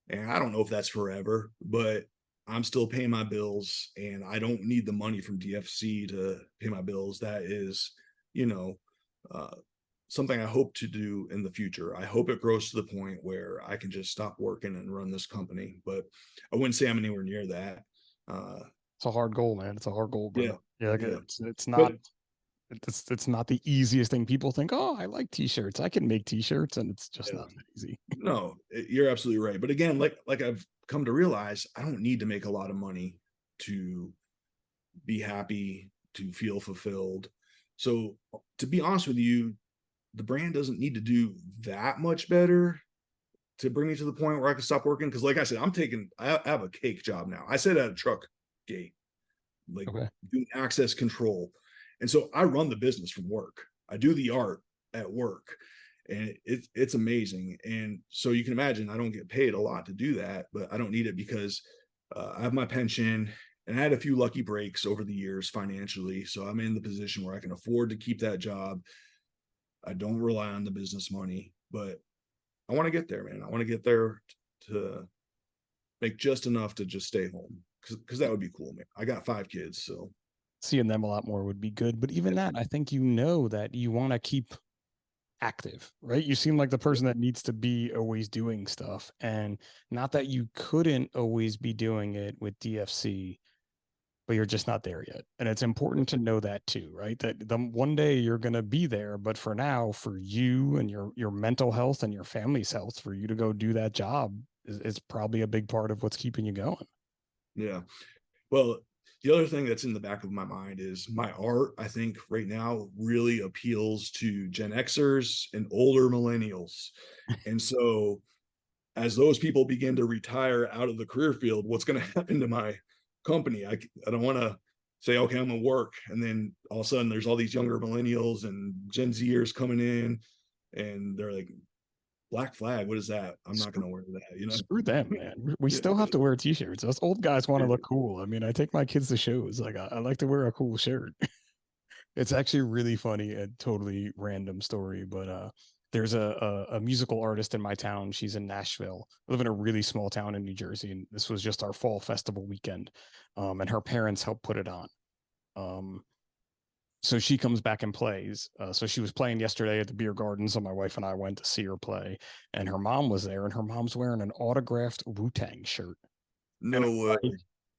And I don't know if that's forever, but I'm still paying my bills and I don't need the money from DFC to pay my bills. That is, you know, uh, something I hope to do in the future. I hope it grows to the point where I can just stop working and run this company, but I wouldn't say I'm anywhere near that. Uh, It's a hard goal, man. It's a hard goal, Yeah, brother. Yeah, like, yeah. it's But not it's not the easiest thing. People think, "Oh, I like t-shirts. I can make t-shirts," and it's just yeah, not that easy. no, you're absolutely right. But again, like I've come to realize, I don't need to make a lot of money to be happy, to feel fulfilled. So to be honest with you, the brand doesn't need to do that much better to bring me to the point where I can stop working. Because like I said, I have a cake job now. I sit at a truck gate, like Okay. doing access control. And so I run the business from work. I do the art at work. And it's amazing. And so you can imagine I don't get paid a lot to do that, but I don't need it because I have my pension and I had a few lucky breaks over the years financially. So I'm in the position where I can afford to keep that job. I don't rely on the business money, but I want to get there, man. I want to get there to make just enough to just stay home because that would be cool, man. I got 5 kids, so Seeing them a lot more would be good, but even that, I think you know that you wanna keep active, right? You seem like the yeah, person that needs to be always doing stuff, and not that you couldn't always be doing it with DFC, but you're just not there yet. And it's important to know that too, right? That the one day you're going to be there, but for now, for you and your mental health and your family's health, for you to go do that job is probably a big part of what's keeping you going. yeah. Well, the other thing that's in the back of my mind is my art. I think right now really appeals to Gen Xers and older millennials, and so as those people begin to retire out of the career field, what's going to happen to my company? I don't want to say, okay, I'm going to work. And then all of a sudden there's all these younger millennials and Gen Zers coming in and they're like, Black Flag, what is that? I'm not Screw, going to wear that, you know? screw them, man. We Yeah. still have to wear t-shirts. Us old guys want to look cool. I mean, I take my kids to shows. Like I like to wear a cool shirt. It's actually really funny and totally random story, but there's a musical artist in my town. She's in Nashville. I live in a really small town in New Jersey, and this was just our fall festival weekend. And her parents helped put it on. Um, so she comes back and plays. So she was playing yesterday at the beer garden. So my wife and I went to see her play, and her mom was there, and her mom's wearing an autographed Wu-Tang shirt. And No way.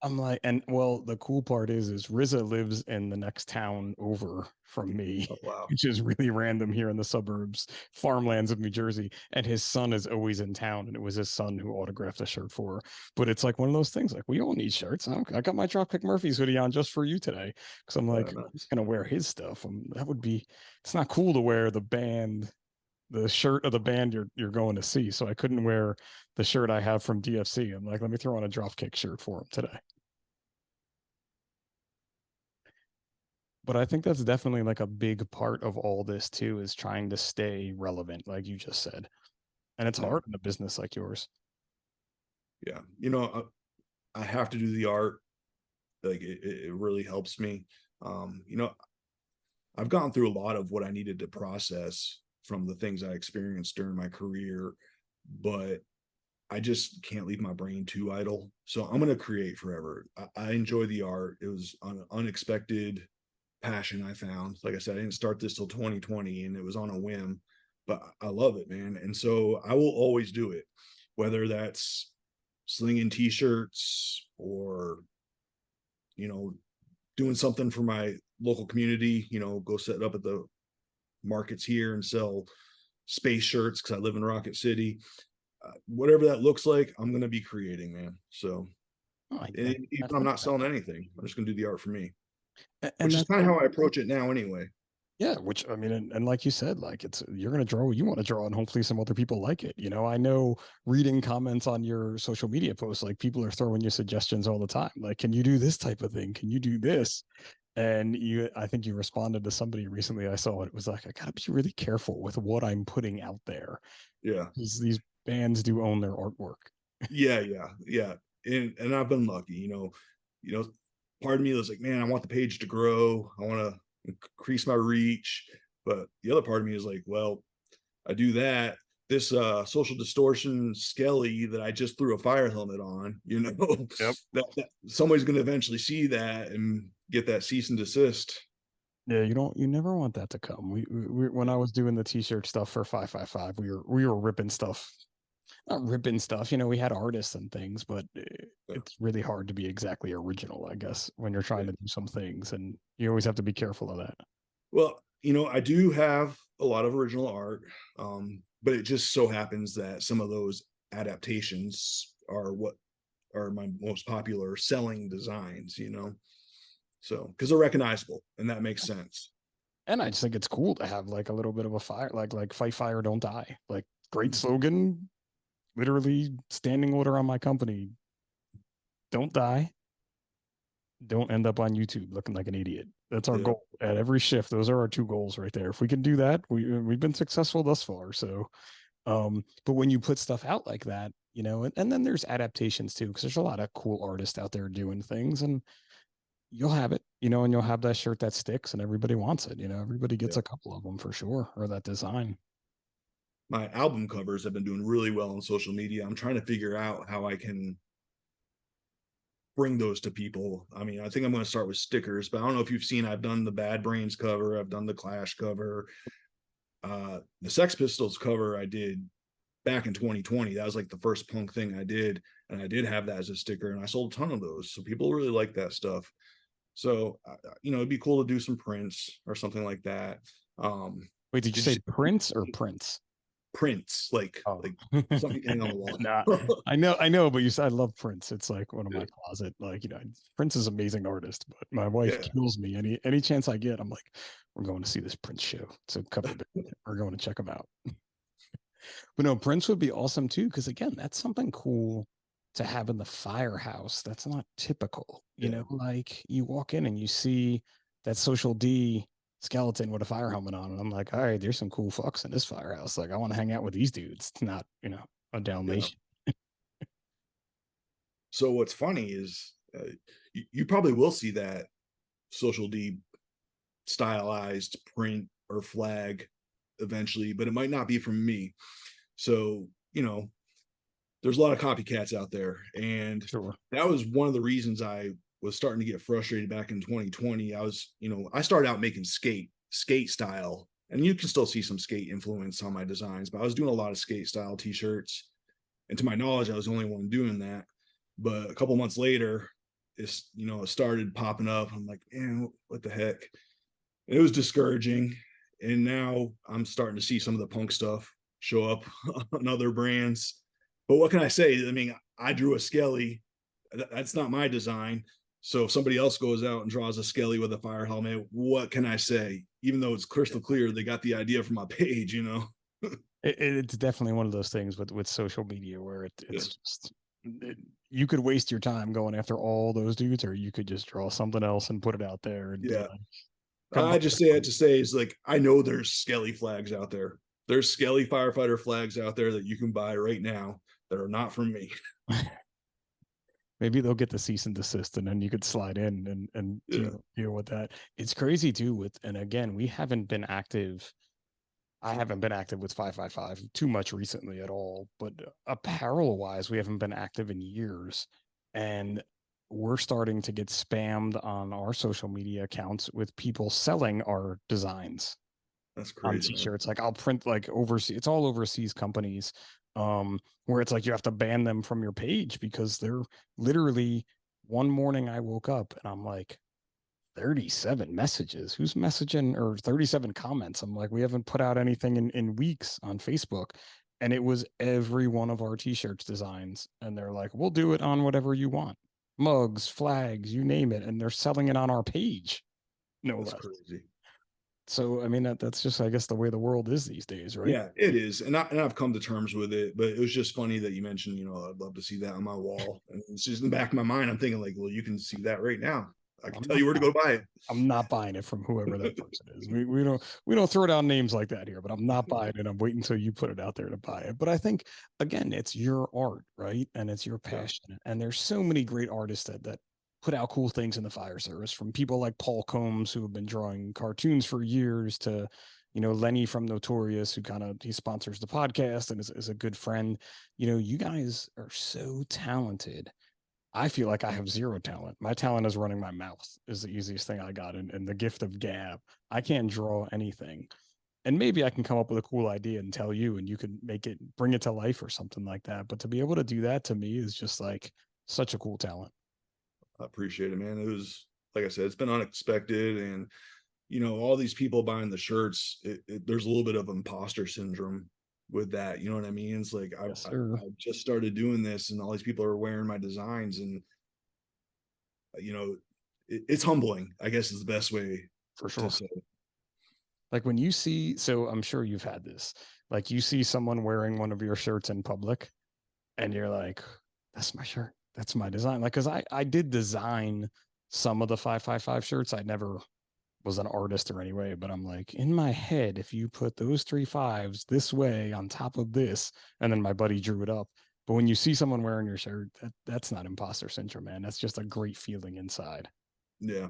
I'm like, and well, the cool part is RZA lives in the next town over from me, Oh, wow. which is really random here in the suburbs, farmlands of New Jersey. And his son is always in town, and it was his son who autographed the shirt for her. But it's like one of those things, like we all need shirts. I got my Dropkick Murphys hoodie on just for you today because I'm like, I'm Nice. just gonna wear his stuff. That would be. It's not cool to wear the shirt of the band you're going to see. So I couldn't wear the shirt I have from DFC. I'm like, let me throw on a Dropkick shirt for him today. But I think that's definitely like a big part of all this too is trying to stay relevant, like you just said. And it's Yeah. hard in a business like yours. Yeah. I have to do the art. Like it really helps me. I've gone through a lot of what I needed to process from the things I experienced during my career, but I just can't leave my brain too idle. So I'm going to create forever. I enjoy the art. It was an unexpected passion I found. Like I said, I didn't start this till 2020 and it was on a whim, but I love it, man. And so I will always do it, whether that's slinging t-shirts or, you know, doing something for my local community, go set up at the markets here and sell space shirts because I live in Rocket City. Whatever that looks like, I'm going to be creating, man. So Oh, even if I I'm think not selling anything, I'm just going to do the art for me, and which is that's kind of how I approach it now anyway. yeah, which I mean, and like you said, like it's you're gonna draw what you want to draw, and hopefully some other people like it. I know reading comments on your social media posts, like people are throwing you suggestions all the time. Like, can you do this type of thing? Can you do this? And I think you responded to somebody recently I saw, and it was like, I gotta be really careful with what I'm putting out there Yeah. because these bands do own their artwork. Yeah. Yeah. Yeah. And I've been lucky, part of me was like, man, I want the page to grow. I want to increase my reach. But the other part of me is like, well, I do that. This social distortion skelly that I just threw a fire helmet on, Yep. that somebody's going to eventually see that and get that cease and desist. Yeah, you never want that to come. When I Yeah. was doing the t-shirt stuff for 555, we were ripping stuff not ripping stuff. You know, we had artists and things, but Yeah. it's really hard to be exactly original, I guess, when you're trying Yeah. to do some things, and you always have to be careful of that. Well, I do have a lot of original art, but it just so happens that some of those adaptations are what are my most popular selling designs. So because they're recognizable and that makes sense. And I just think it's cool to have like a little bit of a fire, like fight fire, don't die. Like great slogan, literally standing order on my company. Don't die. Don't end up on YouTube looking like an idiot. That's our Yeah. goal at every shift. Those are our two goals right there. If we can do that, we've been successful thus far. So, but when you put stuff out like that, and then there's adaptations too, because there's a lot of cool artists out there doing things, and you'll have it, and you'll have that shirt that sticks, and everybody wants it. Everybody gets Yeah. a couple of them for sure, or that design. My album covers have been doing really well on social media. I'm trying to figure out how I can bring those to people. I mean, I think I'm going to start with stickers, but I don't know if you've seen, I've done the Bad Brains cover, I've done the Clash cover, the Sex Pistols cover I did back in 2020. That was like the first punk thing I did, and I did have that as a sticker, and I sold a ton of those. So people really like that stuff. So it'd be cool to do some prints or something like that. Wait, did you Did say you Prince or Prince? prints like Oh, something hang on the wall? nah, I know, but you said I love Prince. It's like one of my closet. Like, Prince is an amazing artist, but my wife Yeah. kills me. Any chance I get, I'm like, we're going to see this Prince show. So cover band. We're going to check him out. But no, Prince would be awesome too, because again, that's something cool to have in the firehouse. That's not typical. Yeah. Like you walk in and you see that Social D skeleton with a fire helmet on, and I'm like, all right, there's some cool fucks in this firehouse. Like I want to hang out with these dudes. It's not, a Yeah. Dalmatian. So what's funny is you probably will see that Social D stylized print or flag eventually, but it might not be from me. So, there's a lot of copycats out there. And Sure. that was one of the reasons I was starting to get frustrated back in 2020. I started out making skate style, and you can still see some skate influence on my designs, but I was doing a lot of skate style t-shirts. And to my knowledge, I was the only one doing that. But a couple months later, it started popping up. I'm like, man, what the heck? And it was discouraging. And now I'm starting to see some of the punk stuff show up on other brands. But what can I say? I mean, I drew a skelly. That's not my design. So if somebody else goes out and draws a skelly with a fire helmet, what can I say? Even though it's crystal clear, they got the idea from my page. It's definitely one of those things with social media where Yeah. it's just you could waste your time going after all those dudes, or you could just draw something else and put it out there and be Yeah. like, come I on. just say it to say is like, I know there's skelly flags out there. There's skelly firefighter flags out there that you can buy right now that are not from me. Maybe they'll get the cease and desist, and then you could slide in and Yeah. deal with that. It's crazy too. And again, we haven't been active. I haven't been active with 555 too much recently at all, but apparel wise, we haven't been active in years, and we're starting to get spammed on our social media accounts with people selling our designs That's on crazy, man. t-shirts. Like I'll print like overseas, it's all overseas companies, where it's like you have to ban them from your page because they're literally one morning I woke up and I'm like 37 messages. Who's messaging, or 37 comments? I'm like, we haven't put out anything in weeks on Facebook. And it was every one of our t-shirts designs. And they're like, we'll do it on whatever you want. Mugs, flags, you name it. And they're selling it on our page, no That's less. crazy. So I mean that's just, I guess, the way the world is these days, right? Yeah, it is. And I've come to terms with it, but it was just funny that you mentioned, I'd love to see that on my wall. And it's just in the back of my mind, I'm thinking like, well, you can see that right now. I can I'm tell not you where to go buy I'm not buying it from whoever that it. person is. We don't throw down names like that here, but I'm not buying it. I'm waiting until you put it out there to buy it. But I think again, it's your art, right? And it's your Yeah. passion. And there's so many great artists that put out cool things in the fire service, from people like Paul Combs, who have been drawing cartoons for years, to Lenny from Notorious, who he sponsors the podcast and is a good friend. You guys are so talented. I feel like I have zero talent. My talent is running my mouth is the easiest thing I got, and the gift of gab. I can't draw anything. And maybe I can come up with a cool idea and tell you, and you can bring it to life or something like that. But to be able to do that to me is just like such a cool talent. I appreciate it, man. It was, like I said, it's been unexpected. And, all these people buying the shirts, there's a little bit of imposter syndrome with that. You know what I mean? It's like, Yes, sir. I just started doing this and all these people are wearing my designs. And, it's humbling, I guess is the best way For to sure. say it. Like when you see, so I'm sure you've had this, like you see someone wearing one of your shirts in public and you're like, that's my shirt. That's my design. Like, cause I did design some of the 555 shirts. I never was an artist or anyway, but I'm like, in my head, if you put those three fives this way on top of this, and then my buddy drew it up. But when you see someone wearing your shirt, that's not imposter syndrome, man. That's just a great feeling inside. Yeah.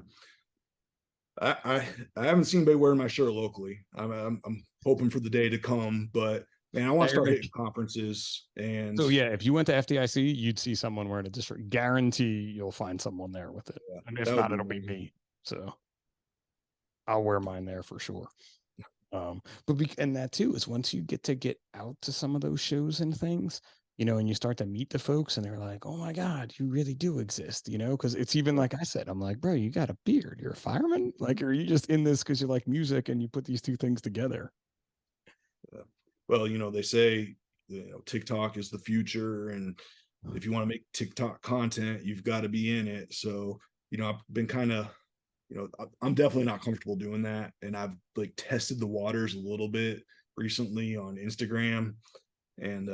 I haven't seen anybody wearing my shirt locally. I'm hoping for the day to come, but man, I want to start hitting conferences and So yeah, if you went to FDIC, you'd see someone wearing a district. Guarantee you'll find someone there with it, yeah, and if that would not, be it'll be wonderful. me. So I'll wear mine there for sure. And that too is once you get out to some of those shows and things, and you start to meet the folks, and they're like, "Oh my God, you really do exist," because it's even Yeah, like I said, I'm like, "Bro, you got a beard. You're a fireman. Like, are you just in this because you like music and you put these two things together?" yeah. Well, they say TikTok is the future, and if you want to make TikTok content, you've got to be in it. So, I've been kind of, I'm definitely not comfortable doing that, and I've like tested the waters a little bit recently on Instagram, and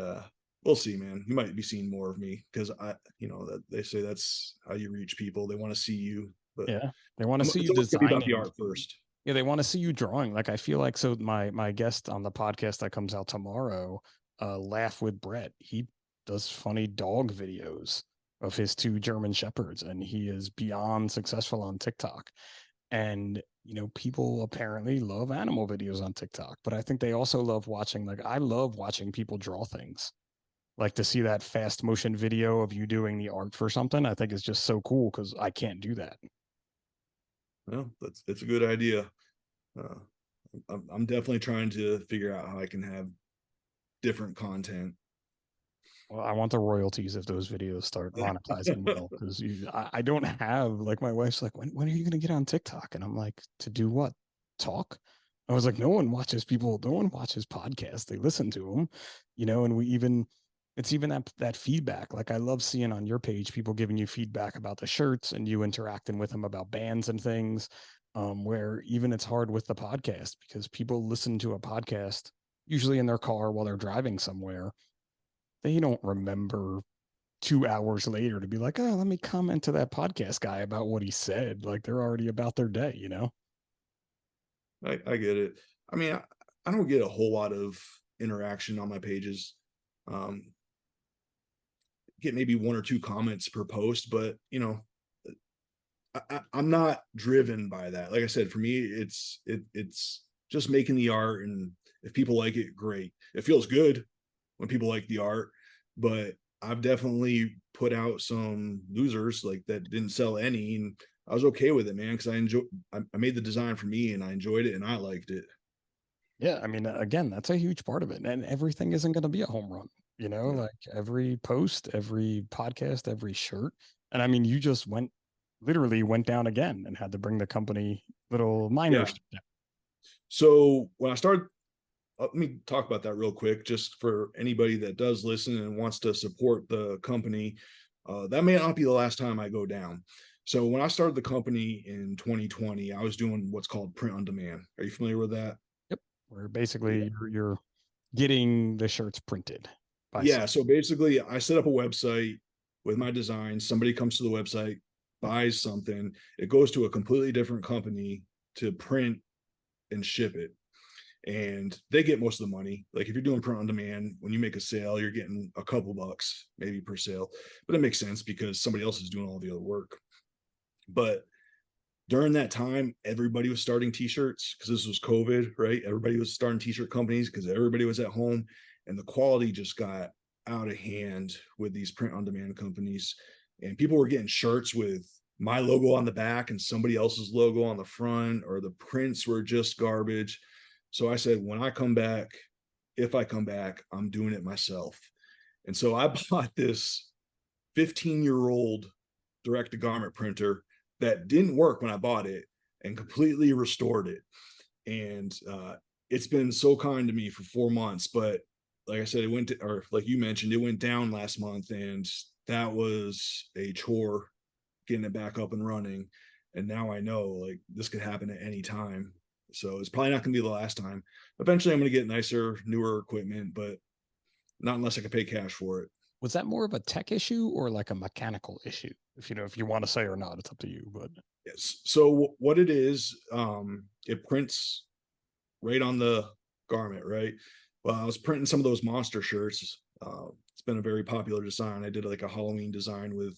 we'll see, man. You might be seeing more of me because that they say that's how you reach people. They want to see you, but Yeah, they want to see it's you always gonna be about the designing. art first. Yeah, they want to see you drawing. Like I feel like so my guest on the podcast that comes out tomorrow, Laugh with Brett, he does funny dog videos of his two German shepherds, and he is beyond successful on TikTok. And people apparently love animal videos on TikTok, but I think they also love watching, like I love watching people draw things. Like to see that fast motion video of you doing the art for something, I think is just so cool because I can't do that. Well, that's a good idea. Uh, I'm definitely trying to figure out how I can have different content. Well, I want the royalties if those videos start monetizing well, because I don't have, like, my wife's like, when are you going to get on TikTok? And I'm like, to do what? Talk? I was like, no one watches podcasts. They listen to them, and it's even that feedback. Like I love seeing on your page people giving you feedback about the shirts and you interacting with them about bands and things. Where even it's hard with the podcast because people listen to a podcast usually in their car while they're driving somewhere. They don't remember 2 hours later to be like, oh, let me comment to that podcast guy about what he said. Like they're already about their day. I get it. I mean, I don't get a whole lot of interaction on my pages. Um, get maybe one or two comments per post, but I'm not driven by that. Like I said, for me, it's just making the art, and if people like it, great. It feels good when people like the art, but I've definitely put out some losers like that didn't sell any, and I was okay with it, man, because I made the design for me, and I enjoyed it, and I liked it. Yeah. I mean, again, that's a huge part of it. And everything isn't going to be a home run, Yeah, like every post, every podcast, every shirt. And I mean, you just literally went down again and had to bring the company little yeah. miners. So when I started, let me talk about that real quick, just for anybody that does listen and wants to support the company. That may not be the last time I go down. So when I started the company in 2020, I was doing what's called print on demand. Are you familiar with that? Yep. Where basically Yeah. you're getting the shirts printed by Yeah. some. So basically, I set up a website with my designs. Somebody comes to the website, buys something, it goes to a completely different company to print and ship it. And they get most of the money. Like if you're doing print on demand, when you make a sale, you're getting a couple bucks maybe per sale, but it makes sense because somebody else is doing all the other work. But during that time, everybody was starting t-shirts because this was COVID, right? Everybody was starting t-shirt companies because everybody was at home, and the quality just got out of hand with these print on demand companies. And people were getting shirts with my logo on the back and somebody else's logo on the front, or the prints were just garbage. So I said, when I come back, if I come back, I'm doing it myself. And so I bought this 15-year-old direct to garment printer that didn't work when I bought it and completely restored it. And it's been so kind to me for 4 months. But like I said, it went to, or like you mentioned, it went down last month, and that was a chore getting it back up and running. And now I know like this could happen at any time. So it's probably not going to be the last time. Eventually, I'm going to get nicer, newer equipment, but not unless I can pay cash for it. Was that more of a tech issue or like a mechanical issue? If you know, if you want to say or not, it's up to you. But Yes. So what it is, it prints right on the garment, right? Well, I was printing some of those monster shirts. It's been a very popular design. I did like a Halloween design with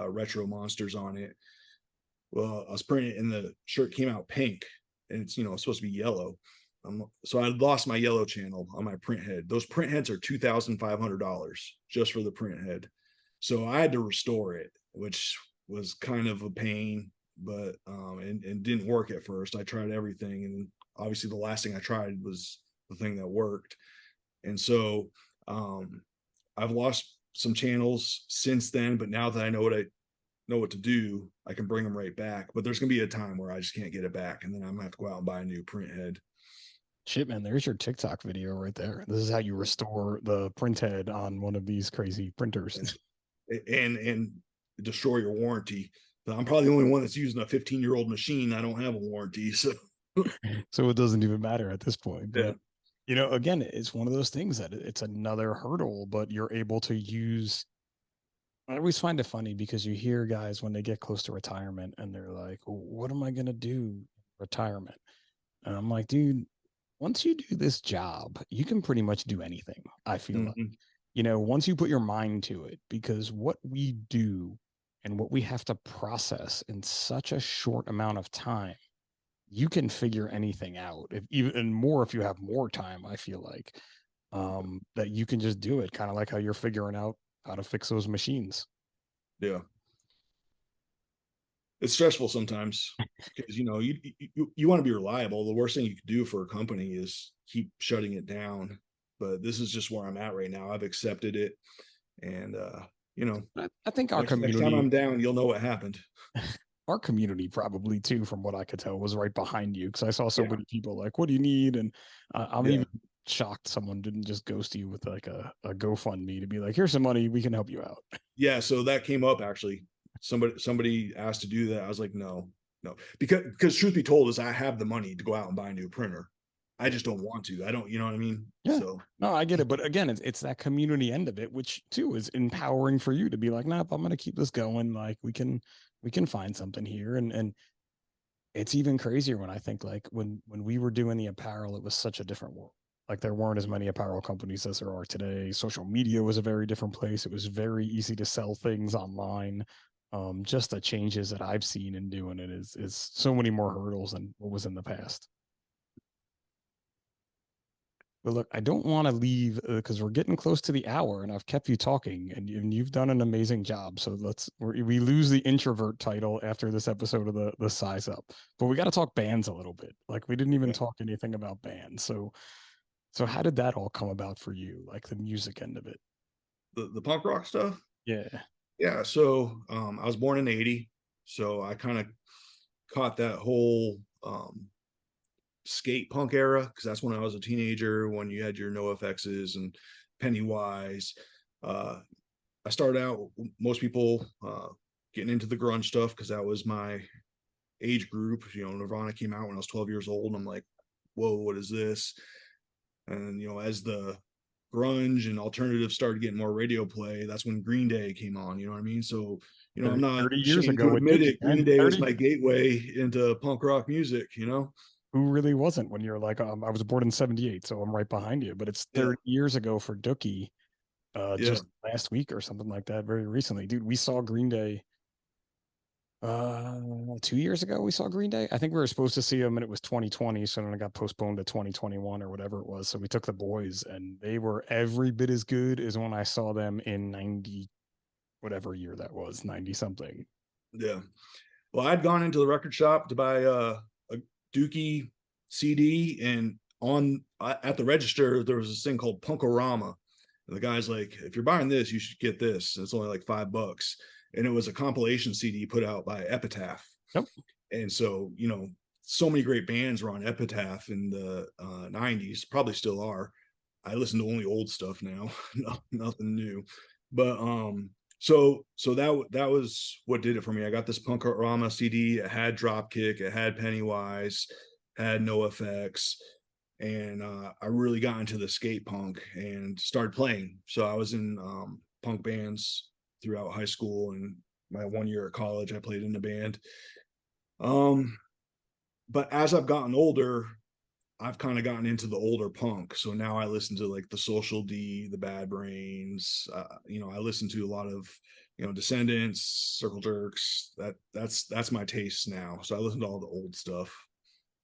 retro monsters on it. Well, I was printing it and the shirt came out pink, and it's supposed to be yellow. So I lost my yellow channel on my print head. Those print heads are $2,500 just for the print head. So I had to restore it, which was kind of a pain, but and didn't work at first. I tried everything, and obviously the last thing I tried was the thing that worked. And so I've lost some channels since then, but now that I know what to do, I can bring them right back. But there's gonna be a time where I just can't get it back, and then I'm gonna have to go out and buy a new print head. shit, man, there's your TikTok video right there. This is how you restore the print head on one of these crazy printers. And destroy your warranty. But I'm probably the only one that's using a 15-year-old machine. I don't have a warranty, so So it doesn't even matter at this point. yeah, But again, it's one of those things that it's another hurdle, but you're able to use. I always find it funny because you hear guys when they get close to retirement and they're like, "What am I gonna do in retirement?" And I'm like, dude, once you do this job, you can pretty much do anything. I feel like, mm-hmm. once you put your mind to it, because what we do and what we have to process in such a short amount of time, you can figure anything out. If even and more if you have more time, I feel like that you can just do it, kind of like how you're figuring out how to fix those machines. Yeah, it's stressful sometimes because you want to be reliable. The worst thing you could do for a company is keep shutting it down. But this is just where I'm at right now. I've accepted it, and I think next time I'm down, you'll know what happened. our community probably too, from what I could tell, was right behind you because I saw so Yeah, many people like, "What do you need?" And I'm yeah, even shocked someone didn't just ghost you with like a GoFundMe to be like, "Here's some money, we can help you out." yeah. So that came up actually. Somebody asked to do that. I was like, no, no, because truth be told, is I have the money to go out and buy a new printer. I just don't want to. I don't. You know what I mean? Yeah, So no, I get it, but again, it's that community end of it, which too is empowering for you to be like, "Nope, I'm going to keep this going. Like we can find something here." And it's even crazier when I think like when we were doing the apparel, it was such a different world. Like there weren't as many apparel companies as there are today. Social media was a very different place. It was very easy to sell things online. Just the changes that I've seen in doing it is so many more hurdles than what was in the past. But look, I don't want to leave because we're getting close to the hour, and I've kept you talking, and you've done an amazing job. So we lose the introvert title after this episode of the size up, but we got to talk bands a little bit. Like we didn't even yeah, talk anything about bands. So how did that all come about for you? Like the music end of it? the punk rock stuff. Yeah. Yeah. So I was born in '80, so I kind of caught that whole skate punk era because that's when I was a teenager. When you had your NoFXs and Pennywise. Uh, I started out most people getting into the grunge stuff because that was my age group. Nirvana came out when I was 12 years old, and I'm like, whoa, what is this? And as the grunge and alternative started getting more radio play, that's when Green Day came on. You know what I mean? So, I'm 30, not 30 years ashamed ago to with admit Dookie, it. Green man. Day was 30. my gateway into punk rock music. Who really wasn't when you're like, I was born in 78, so I'm right behind you. But it's Yeah. 30 years ago for Dookie, Yeah. just last week or something like that, very recently. Dude, we saw Green Day 2 years ago. We saw Green Day. I think we were supposed to see them and it was 2020. So then it got postponed to 2021 or whatever it was. So we took the boys and they were every bit as good as when I saw them in 90, whatever year that was, 90 something. Yeah. Well, I'd gone into the record shop to buy a Dookie CD, and on at the register, there was this thing called Punkorama. And the guy's like, if you're buying this, you should get this. It's only like $5. And it was a compilation CD put out by Epitaph. Yep. And so, so many great bands were on Epitaph in the 90s, probably still are. I listen to only old stuff now, nothing new. But so that was what did it for me. I got this Punkorama CD. It had Dropkick, it had Pennywise, had NoFX, and I really got into the skate punk and started playing. So I was in punk bands throughout high school, and my 1 year at college I played in a band. But as I've gotten older, I've kind of gotten into the older punk. So now I listen to like the Social D, the Bad Brains. I listen to a lot of Descendants, Circle Jerks. That's my taste now. So I listen to all the old stuff.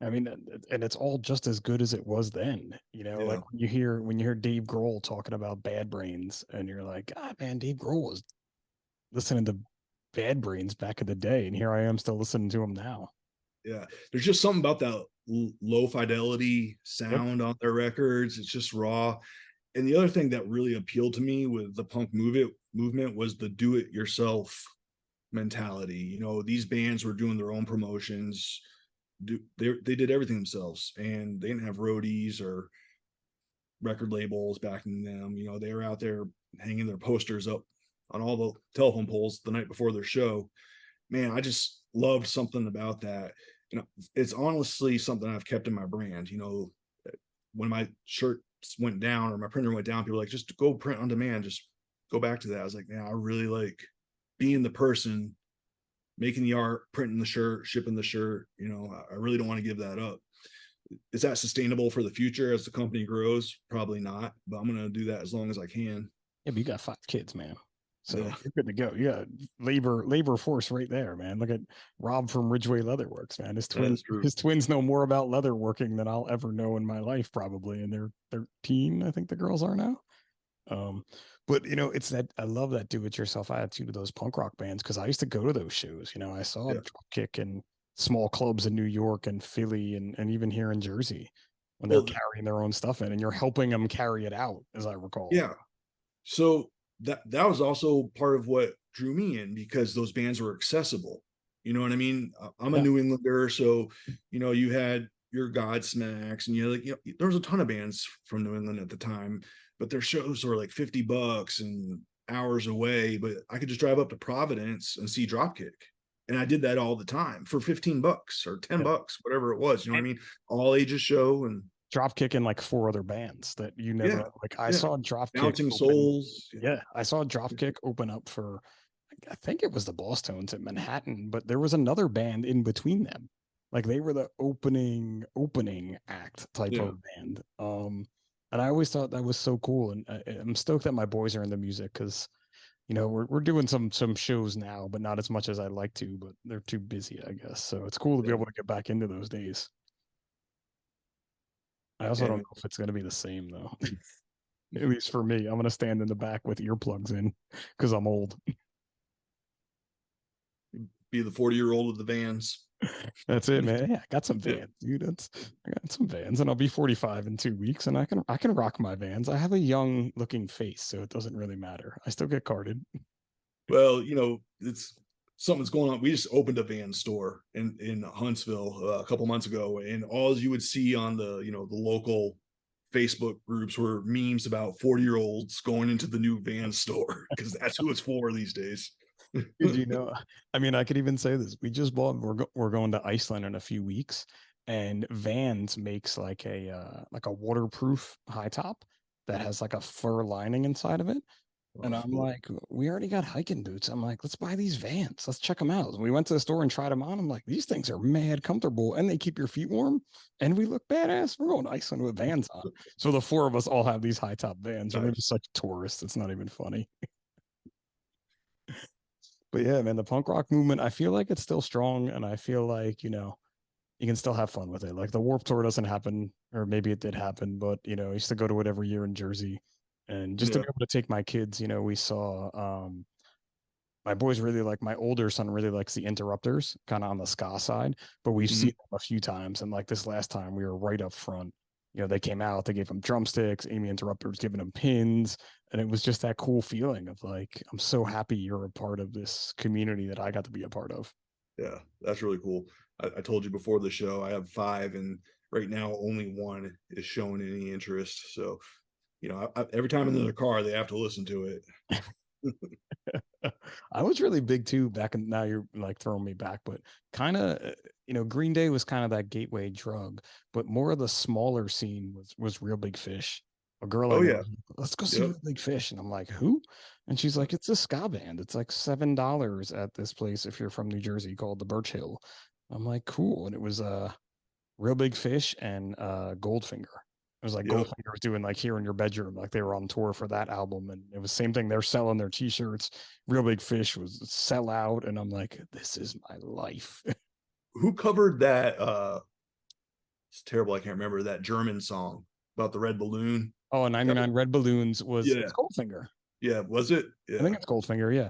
I mean, and it's all just as good as it was then. Yeah, Like when you hear Dave Grohl talking about Bad Brains, and you're like, God, man, Dave Grohl was listening to Bad Brains back in the day, and here I am still listening to him now. yeah. There's just something about that low fidelity Yep. sound on their records. It's just raw. And the other thing that really appealed to me with the punk movement was the do it yourself mentality. These bands were doing their own promotions. They did everything themselves, and they didn't have roadies or record labels backing them. They were out there hanging their posters up on all the telephone poles the night before their show. Man, I just loved something about that. It's honestly something I've kept in my brand. When my shirt went down or my printer went down, people were like, just go print on demand, just go back to that. I was like, yeah, I really like being the person making the art, printing the shirt, shipping the shirt. I really don't want to give that up. Is that sustainable for the future as the company grows? Probably not, but I'm going to do that as long as I can. Yeah, but you got 5 kids, man. So Yeah, you're good to go. You got labor force right there, man. Look at Rob from Ridgeway Leatherworks, man. His that twins is true. his twins know more about leatherworking than I'll ever know in my life, probably. And they're 13, I think the girls are now. Um, but it's that I love that do it yourself attitude of those punk rock bands because I used to go to those shows. I saw Yeah. Dropkick in small clubs in New York and Philly and even here in Jersey when they're Well, carrying their own stuff in, and you're helping them carry it out, as I recall. yeah. So that was also part of what drew me in because those bands were accessible. You know what I mean? I'm a Yeah. New Englander, so you had your Godsmacks, and there was a ton of bands from New England at the time, but their shows were like $50 and hours away. But I could just drive up to Providence and see Dropkick, and I did that all the time for $15 or ten Yeah. bucks, whatever it was. You know what I mean? All ages show, and Dropkick and like 4 other bands that you never yeah, like. I yeah, saw Dropkick Bouncing open. Souls. Yeah, Yeah, I saw Dropkick open up for, I think it was the Boss Tones at Manhattan, but there was another band in between them. Like they were the opening act type yeah. of band. And I always thought that was so cool. And I'm stoked that my boys are into music because we're doing some shows now, but not as much as I'd like to. But they're too busy, I guess. So it's cool to be Yeah. able to get back into those days. I also don't And know if it's going to be the same though. At least for me, I'm going to stand in the back with earplugs in because I'm old. be the 40-year-old of the vans. That's it, man. Yeah, I got some Yeah. Vans, dude. I got some Vans, and I'll be 45 in 2 weeks, and I can rock my Vans. I have a young looking face, so it doesn't really matter. I still get carded. Well, it's something's going on. We just opened a van store in Huntsville a couple months ago, and all you would see on the local Facebook groups were memes about 40-year-olds going into the new van store because that's who it's for these days. Did you know? I mean, I could even say this. We just bought. We're going to Iceland in a few weeks, and Vans makes like a waterproof high top that has like a fur lining inside of it. Oh, And I'm cool. like, we already got hiking boots. I'm like, let's buy these Vans. Let's check them out. And we went to the store and tried them on. I'm like, these things are mad comfortable and they keep your feet warm and we look badass. We're going to Iceland with Vans on. So the 4 of us all have these high top Vans and we're Nice. just such tourists. It's not even funny. But yeah, man, the punk rock movement, I feel like it's still strong and I feel like, you can still have fun with it. Like the Warp Tour doesn't happen, or maybe it did happen, but I used to go to it every year in Jersey. And just to Yeah. be able to take my kids, we saw my boys really like my older son really likes the Interrupters, kind of on the ska side, but we've Mhm. seen them a few times. And like this last time we were right up front, they came out, they gave him drumsticks. Amy Interrupter was giving him pins, and it was just that cool feeling of like, I'm so happy you're a part of this community that I got to be a part of. Yeah, that's really cool. I told you before the show, I have five, and right now only one is showing any interest. So, every time in the car, they have to listen to it. I was really big too back in, now you're like throwing me back, but kind of, Green Day was kind of that gateway drug, but more of the smaller scene was Real Big Fish. A girl I Oh know yeah, was like, let's go see yep. Real Big Fish. And I'm like, who? And she's like, it's a ska band. It's like $7 at this place if you're from New Jersey called the Birch Hill. I'm like, cool. And it was Real Big Fish and Goldfinger. It was like Yep. Goldfinger was doing like Here in Your Bedroom, like they were on tour for that album, and it was same thing. They're selling their T-shirts. Real Big Fish was sell out, and I'm like, this is my life. Who covered that? It's terrible. I can't remember that German song about the red balloon. Oh, and That 99 Red Balloons was yeah, it's Goldfinger. yeah. Was it? I think Yeah, it's Goldfinger. Yeah.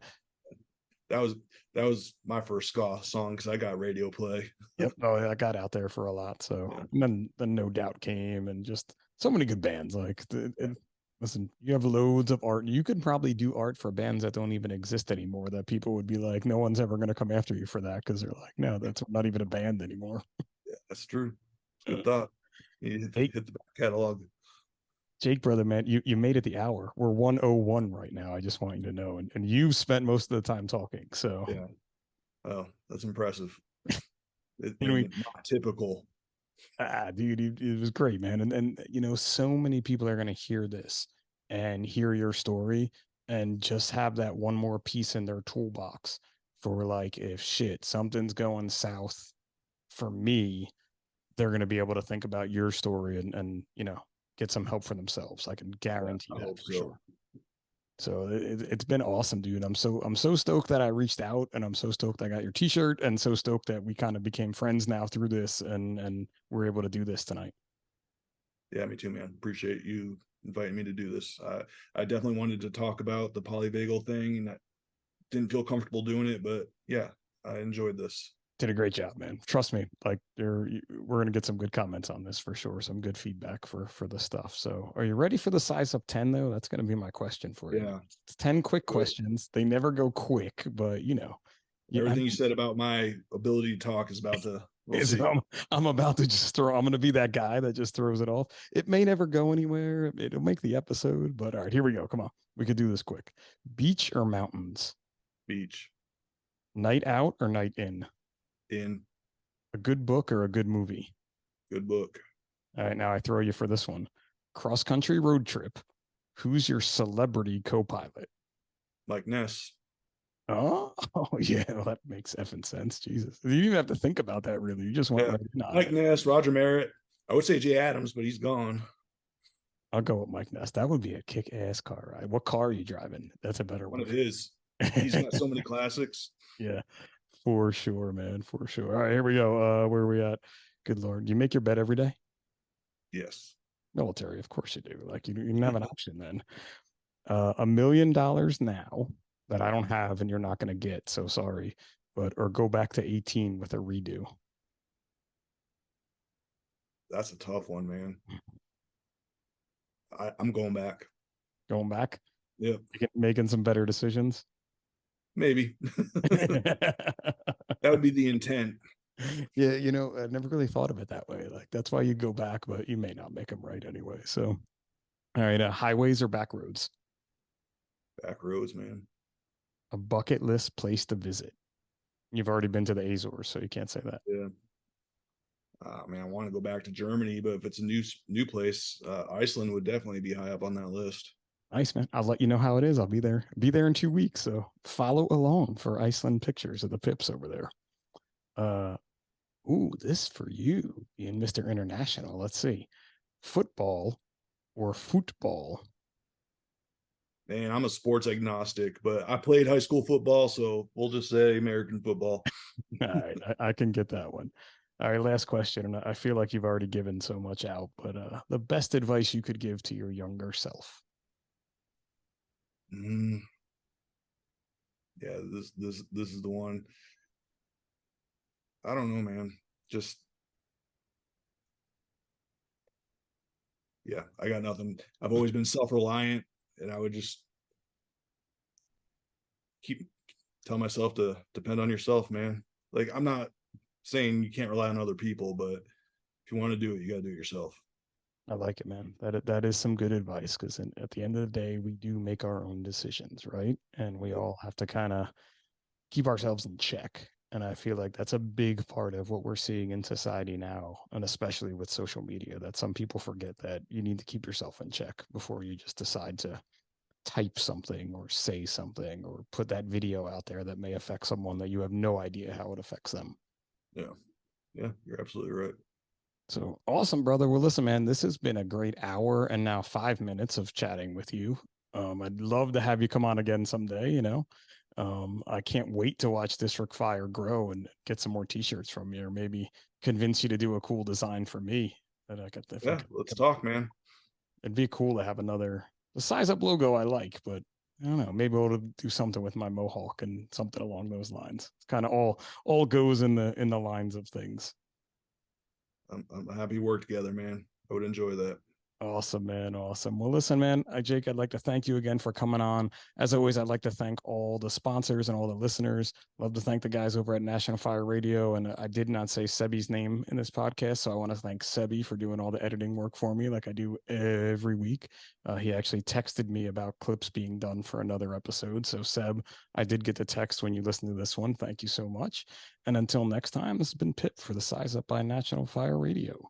that was that was my first ska song because I got radio play. Yep. Oh, yeah, I got out there for a lot. So Yeah, and then No Doubt came, and just so many good bands. Like, yeah. listen, you have loads of art. You could probably do art for bands that don't even exist anymore. That people would be like, no one's ever going to come after you for that because they're like, no, that's not even a band anymore. Yeah, that's true. Good thought. You Jake, hit the back catalog. Jake, brother, man, you made it the hour. We're 101 right now. I just want you to know, and you've spent most of the time talking. So, Yeah. Oh, that's impressive. you know, Not typical. dude, it was great, man. And so many people are gonna hear this and hear your story and just have that one more piece in their toolbox for like if shit something's going south for me, they're gonna be able to think about your story and get some help for themselves. I can Yeah, guarantee I that hope for so. sure. So it's been awesome, dude. I'm so stoked that I reached out, and I'm so stoked I got your T-shirt, and so stoked that we kind of became friends now through this, and we're able to do this tonight. Yeah, me too, man. Appreciate you inviting me to do this. I definitely wanted to talk about the polyvagal thing, and I didn't feel comfortable doing it, but yeah, I enjoyed this. Did a great job, man. Trust me. Like we're gonna get some good comments on this for sure. Some good feedback for the stuff. So, are you ready for the size up 10 though? That's gonna be my question for you. Yeah. It's 10 quick questions. They never go quick, but yeah, Everything you said about my ability to talk is about to, we'll is see. I'm about to just throw. I'm gonna be that guy that just throws it off. It may never go anywhere. It'll make the episode, but all right, here we go. Come on, we could do this quick. Beach or mountains? Beach Night out or night in? in, A good book or a good movie? good book. All right, now I throw you for this one. Cross country road trip. Who's your celebrity co-pilot? Mike Ness. Oh, yeah, well, that makes effing sense. Jesus, you didn't even have to think about that really. You just went Yeah. right in on Mike it. Ness, Roger Merritt. I would say Jay Adams, but he's gone. I'll go with Mike Ness. That would be a kick-ass car ride. What car are you driving? That's a better One one. of his. He's got so many classics. Yeah, for sure, man, for sure. All right, here we go. Where are we at? Good Lord, you make your bed every day? Yes. Military, of course you do. Like you didn't have an option then. $1 million now that I don't have and you're not going to get. So sorry, but or go back to 18 with a redo. That's a tough one, man. I'm going back. Going back, Yep. making some better decisions. Maybe. That would be the intent. Yeah, I never really thought of it that way. Like that's why you go back, but you may not make them right anyway. So, all right, highways or back roads? Back roads, man. A bucket list place to visit. You've already been to the Azores, so you can't say that. Yeah. Man, I want to go back to Germany, but if it's a new place, Iceland would definitely be high up on that list. Nice, man. I'll let you know how it is. I'll be there. Be there in 2 weeks. So follow along for Iceland pictures of the pips over there. Uh, this for you, being Mr. International. Let's see, football or football. Man, I'm a sports agnostic, but I played high school football, so we'll just say American football. All right, I can get that one. All right, last question, and I feel like you've already given so much out, but the best advice you could give to your younger self. Mm, yeah, this is the one. I don't know, man. Just yeah, I got nothing. I've always been self-reliant, and I would just keep tell myself to depend on yourself, man. Like, I'm not saying you can't rely on other people, but if you want to do it, you got to do it yourself. I like it, man. That is some good advice because at the end of the day, we do make our own decisions, right? And we Yep. all have to kind of keep ourselves in check. And I feel like that's a big part of what we're seeing in society now, and especially with social media, that some people forget that you need to keep yourself in check before you just decide to type something or say something or put that video out there that may affect someone that you have no idea how it affects them. Yeah. Yeah. You're absolutely right. So awesome, brother. Well, listen, man, this has been a great hour and now 5 minutes of chatting with you. I'd love to have you come on again someday, you know. I can't wait to watch District Fire grow and get some more t-shirts from you, or maybe convince you to do a cool design for me that I could, if I Yeah. could, Let's talk, man. it'd be cool to have another the size up logo I like, but I don't know, maybe we'll do something with my mohawk and something along those lines. It's kind of all goes in the lines of things. I'm happy we work together, man. I would enjoy that. Awesome, man. Awesome. Well, listen, man, Jake, I'd like to thank you again for coming on. As always, I'd like to thank all the sponsors and all the listeners. Love to thank the guys over at National Fire Radio. And I did not say Sebi's name in this podcast. So I want to thank Sebi for doing all the editing work for me, like I do every week. He actually texted me about clips being done for another episode. So, Seb, I did get the text when you listened to this one. Thank you so much. And until next time, this has been Pip for the Size Up by National Fire Radio.